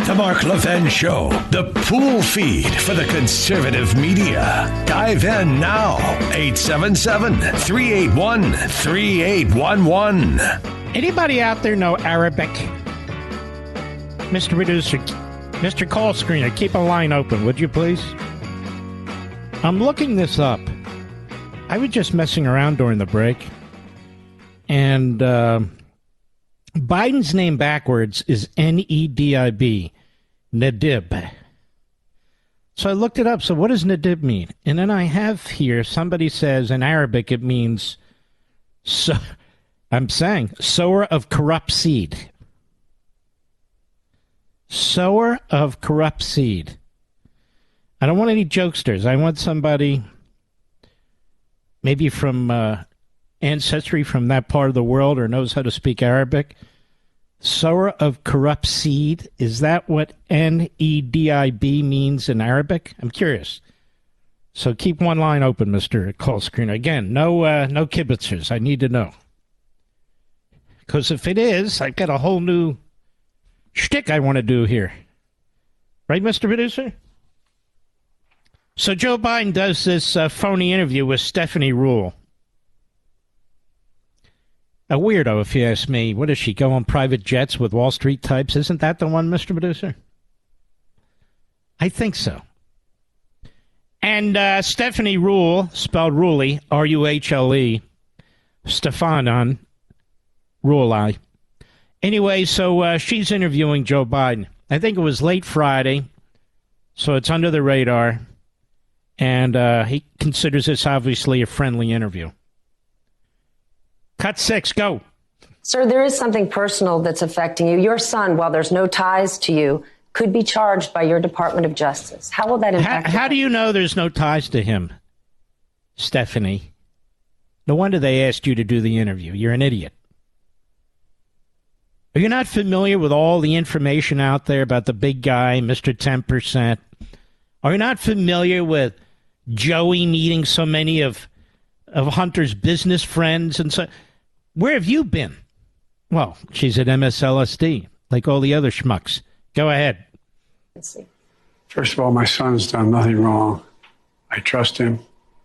The Mark Levin Show, the pool feed for the conservative media. Dive in now. 877-381-3811. Anybody out there know Arabic? Mr. Producer, Mr. Call Screener, keep a line open, would you please? I'm looking this up. I was just messing around during the break. And Biden's name backwards is Nedib. Nedib. So I looked it up. So what does Nedib mean? And then I have here, somebody says in Arabic it means, so I'm saying, sower of corrupt seed. Sower of corrupt seed. I don't want any jokesters. I want somebody maybe from ancestry from that part of the world or knows how to speak Arabic. Sower of corrupt seed. Is that what Nedib means in Arabic? I'm curious. So keep one line open, Mr. Call Screener. Again, no kibitzers. I need to know. Because if it is, I've got a whole new shtick I want to do here. Right, Mr. Producer? So Joe Biden does this phony interview with Stephanie Ruhle. A weirdo, if you ask me. What does she go on private jets with Wall Street types? Isn't that the one, Mr. Producer? I think so. And Stephanie Ruhle, spelled Ruhle, R-U-H-L-E, Stefanon Ruhle. Anyway, so she's interviewing Joe Biden. I think it was late Friday, so it's under the radar. And he considers this obviously a friendly interview. Cut 6, go. Sir, there is something personal that's affecting you. Your son, while there's no ties to you, could be charged by your Department of Justice. How will that impact How do you know there's no ties to him, Stephanie? No wonder they asked you to do the interview. You're an idiot. Are you not familiar with all the information out there about the big guy, Mr. 10%? Are you not familiar with Joey meeting so many of Hunter's business friends? And so, where have you been? Well, she's at MSLSD, like all the other schmucks. Go ahead. Let's see. First of all, my son's done nothing wrong. I trust him.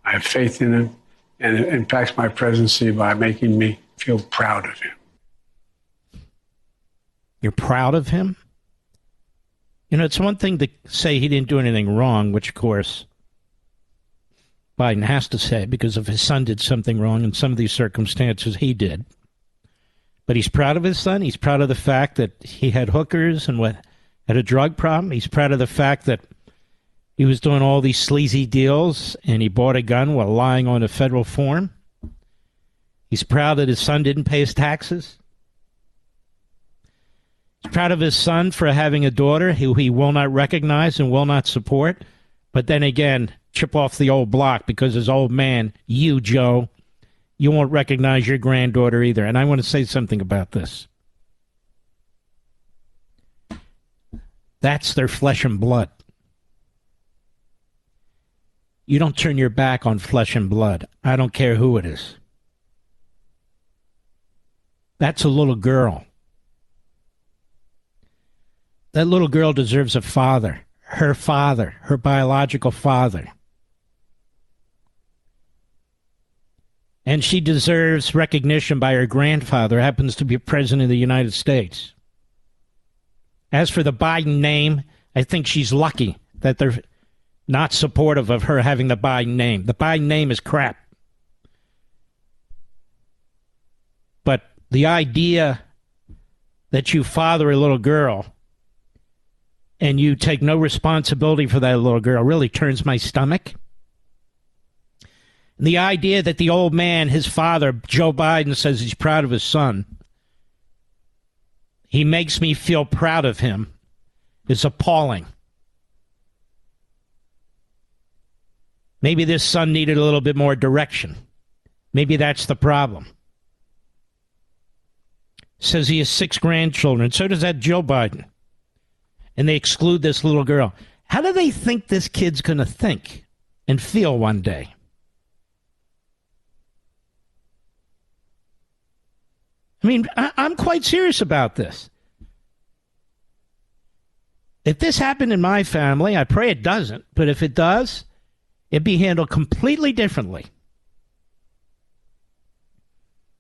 I have faith in him. And it impacts my presidency by making me feel proud of him. You're proud of him? You know, it's one thing to say he didn't do anything wrong, which, of course, Biden has to say, because if his son did something wrong in some of these circumstances, he did. But he's proud of his son. He's proud of the fact that he had hookers and had a drug problem. He's proud of the fact that he was doing all these sleazy deals and he bought a gun while lying on a federal form. He's proud that his son didn't pay his taxes. He's proud of his son for having a daughter who he will not recognize and will not support. But then again, chip off the old block because as old man, you, Joe, you won't recognize your granddaughter either. And I want to say something about this. That's their flesh and blood. You don't turn your back on flesh and blood. I don't care who it is. That's a little girl. That little girl deserves a father, her biological father. And she deserves recognition by her grandfather, who happens to be president of the United States. As for the Biden name, I think she's lucky that they're not supportive of her having the Biden name. The Biden name is crap. But the idea that you father a little girl and you take no responsibility for that little girl really turns my stomach. And the idea that the old man, his father, Joe Biden, says he's proud of his son, he makes me feel proud of him, is appalling. Maybe this son needed a little bit more direction. Maybe that's the problem. Says he has 6 grandchildren. So does that Joe Biden. And they exclude this little girl. How do they think this kid's going to think and feel one day? I mean, I'm quite serious about this. If this happened in my family, I pray it doesn't, but if it does, it'd be handled completely differently.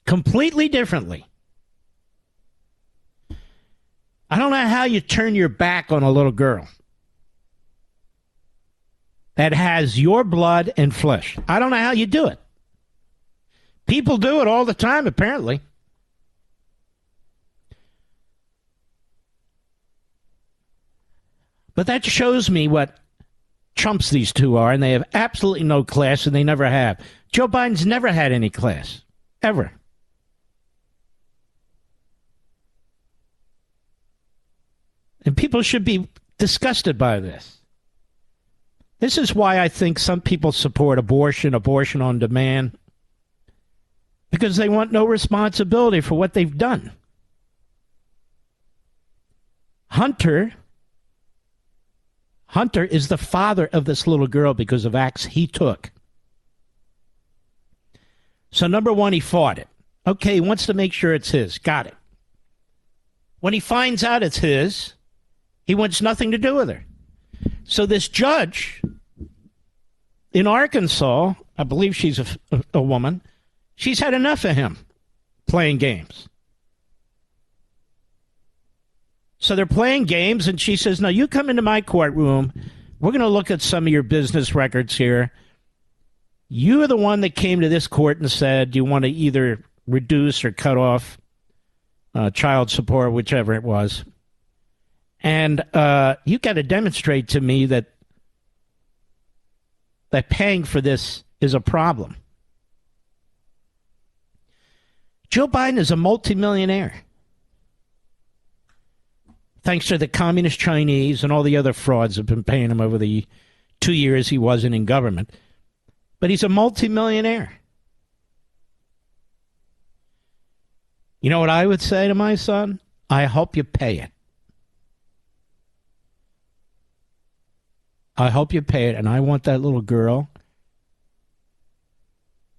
Completely differently. I don't know how you turn your back on a little girl that has your blood and flesh. I don't know how you do it. People do it all the time, apparently. But that shows me what chumps these two are, and they have absolutely no class, and they never have. Joe Biden's never had any class, ever. And people should be disgusted by this. This is why I think some people support abortion on demand, because they want no responsibility for what they've done. Hunter is the father of this little girl because of acts he took. So number one, he fought it. Okay, he wants to make sure it's his. Got it. When he finds out it's his, he wants nothing to do with her. So this judge in Arkansas, I believe she's a woman, she's had enough of him playing games. So they're playing games, and she says, no, you come into my courtroom. We're going to look at some of your business records here. You are the one that came to this court and said you want to either reduce or cut off child support, whichever it was. And you got to demonstrate to me that paying for this is a problem. Joe Biden is a multimillionaire. Thanks to the communist Chinese and all the other frauds have been paying him over the 2 years he wasn't in government. But he's a multimillionaire. You know what I would say to my son? I hope you pay it. I hope you pay it, and I want that little girl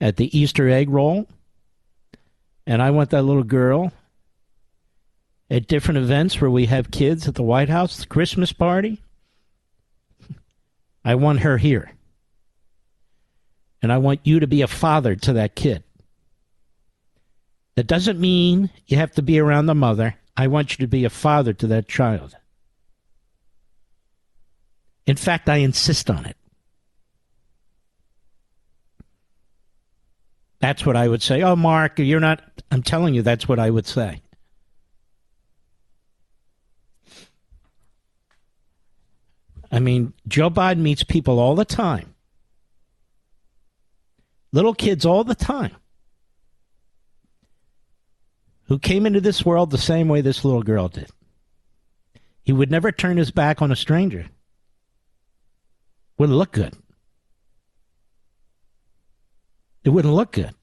at the Easter egg roll, and I want that little girl at different events where we have kids at the White House, the Christmas party. I want her here. And I want you to be a father to that kid. That doesn't mean you have to be around the mother. I want you to be a father to that child. In fact, I insist on it. That's what I would say. Oh, Mark, you're not... I'm telling you, that's what I would say. I mean, Joe Biden meets people all the time. Little kids all the time. Who came into this world the same way this little girl did. He would never turn his back on a stranger. Wouldn't look good. It wouldn't look good.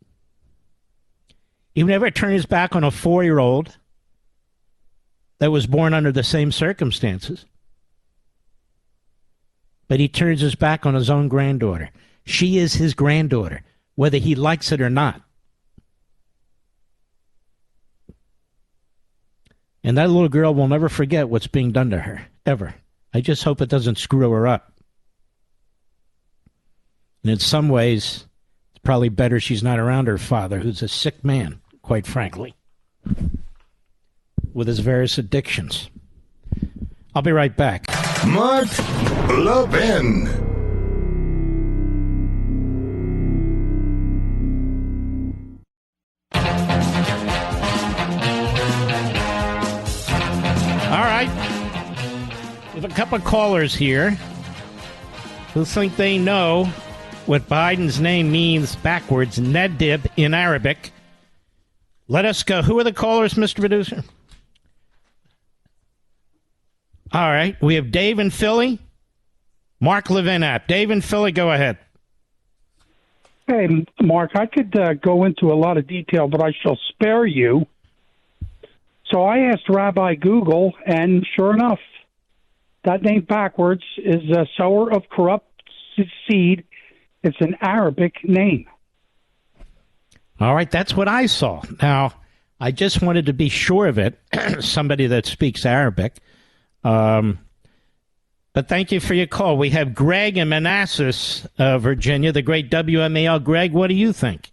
He would never turn his back on a 4-year-old that was born under the same circumstances. But he turns his back on his own granddaughter. She is his granddaughter, whether he likes it or not. And that little girl will never forget what's being done to her, ever. I just hope it doesn't screw her up. And in some ways, it's probably better she's not around her father, who's a sick man, quite frankly, with his various addictions. I'll be right back. Mark Levin. All right. We have a couple of callers here who think they know what Biden's name means backwards, Nedib in Arabic. Let us go. Who are the callers, Mr. Producer? All right. We have Dave in Philly. Mark Levin app. Dave in Philly, go ahead. Hey, Mark, I could go into a lot of detail, but I shall spare you. So I asked Rabbi Google, and sure enough, that name backwards is a sower of corrupt seed. It's an Arabic name. All right, that's what I saw. Now, I just wanted to be sure of it, somebody that speaks Arabic. But thank you for your call. We have Greg in Manassas, Virginia, the great WMAL. Greg, what do you think?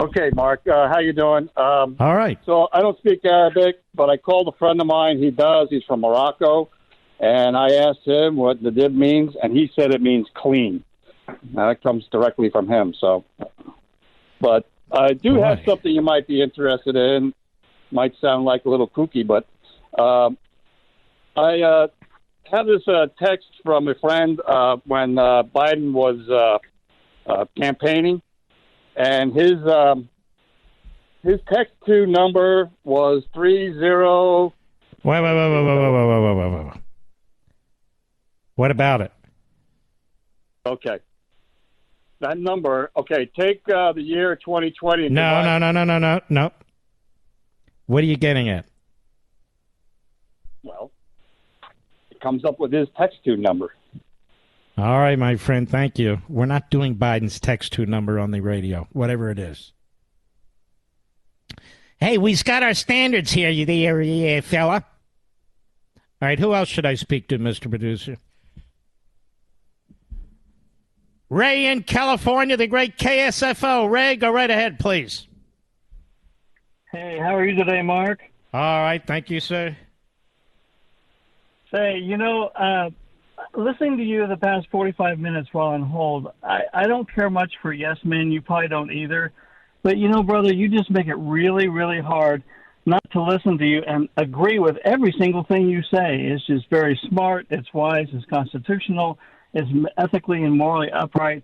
Okay, Mark, how you doing? All right. So I don't speak Arabic, but I called a friend of mine. He does. He's from Morocco. And I asked him what the dib means, and he said it means clean. Now, that comes directly from him. So, but I do have something you might be interested in. Might sound like a little kooky, but I have this text from a friend when Biden was campaigning, and his text to number was 30. Wait. What about it? Okay. That number, okay, take the year 2020. No. What are you getting at? Well, it comes up with his text to number. All right, my friend, thank you. We're not doing Biden's text to number on the radio, whatever it is. Hey, we've got our standards here, you there, fella. All right, who else should I speak to, Mr. Producer? Ray in California, the great KSFO. Ray, go right ahead, please. Hey, how are you today, Mark? All right, thank you, sir. Say, listening to you the past 45 minutes while on hold, I don't care much for yes men. You probably don't either. But, brother, you just make it really, really hard not to listen to you and agree with every single thing you say. It's just very smart. It's wise. It's constitutional. It's ethically and morally upright.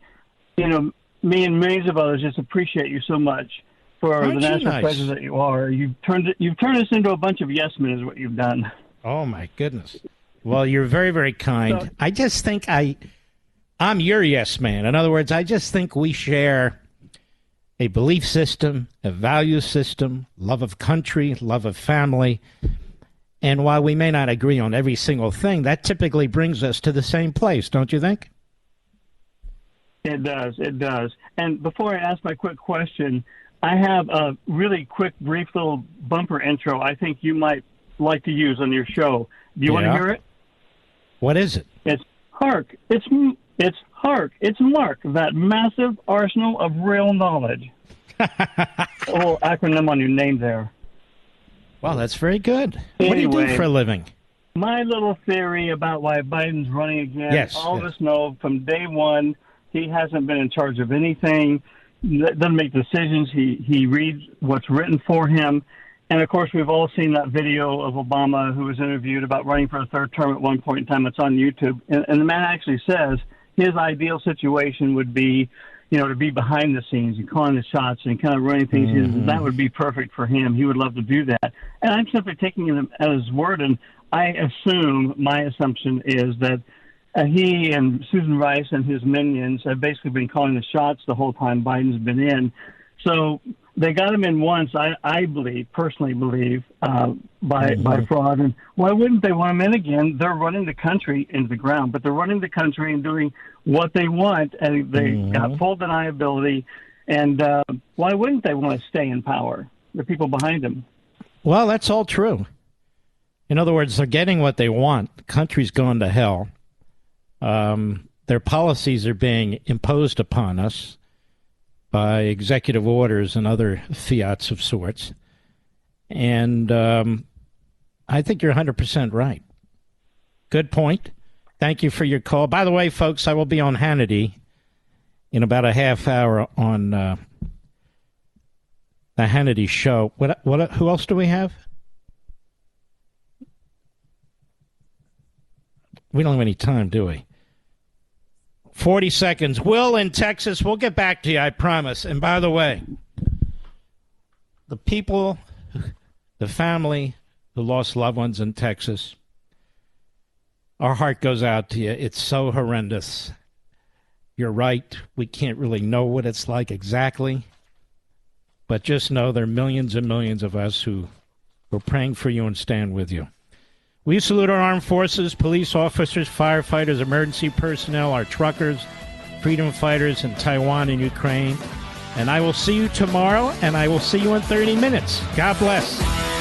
Me and millions of others just appreciate you so much for the national treasure that you are. You've turned us into a bunch of yes men is what you've done. Oh, my goodness. Well, you're very, very kind. So, I just think I'm your yes man. In other words, I just think we share a belief system, a value system, love of country, love of family. And while we may not agree on every single thing, that typically brings us to the same place, don't you think? It does. And before I ask my quick question, I have a really quick, brief little bumper intro I think you might like to use on your show. Do you want to hear it? What is it? It's Hark. It's Hark. It's Mark, that massive arsenal of real knowledge. A little acronym on your name there. Well, that's very good. Anyway, what do you do for a living? My little theory about why Biden's running again, all of us know from day one he hasn't been in charge of anything, doesn't make decisions. He reads what's written for him. And, of course, we've all seen that video of Obama who was interviewed about running for a third term at one point in time. It's on YouTube. And the man actually says his ideal situation would be, to be behind the scenes and calling the shots and kind of running things. Mm-hmm. That would be perfect for him. He would love to do that. And I'm simply taking him at his word. And my assumption is that he and Susan Rice and his minions have basically been calling the shots the whole time Biden's been in. So they got him in once, I personally believe, by fraud. And why wouldn't they want him in again? They're running the country into the ground, but they're running the country and doing what they want, and they got full deniability. And why wouldn't they want to stay in power? The people behind them. Well, that's all true. In other words, they're getting what they want. The country's going to hell. Their policies are being imposed upon us by executive orders and other fiats of sorts. And I think you're 100% right. Good point. Thank you for your call. By the way, folks, I will be on Hannity in about a half hour on the Hannity show. Who else do we have? We don't have any time, do we? 40 seconds. Will in Texas. We'll get back to you, I promise. And by the way, the people, the family who lost loved ones in Texas, our heart goes out to you. It's so horrendous. You're right. We can't really know what it's like exactly. But just know there are millions and millions of us who are praying for you and stand with you. We salute our armed forces, police officers, firefighters, emergency personnel, our truckers, freedom fighters in Taiwan and Ukraine. And I will see you tomorrow, and I will see you in 30 minutes. God bless.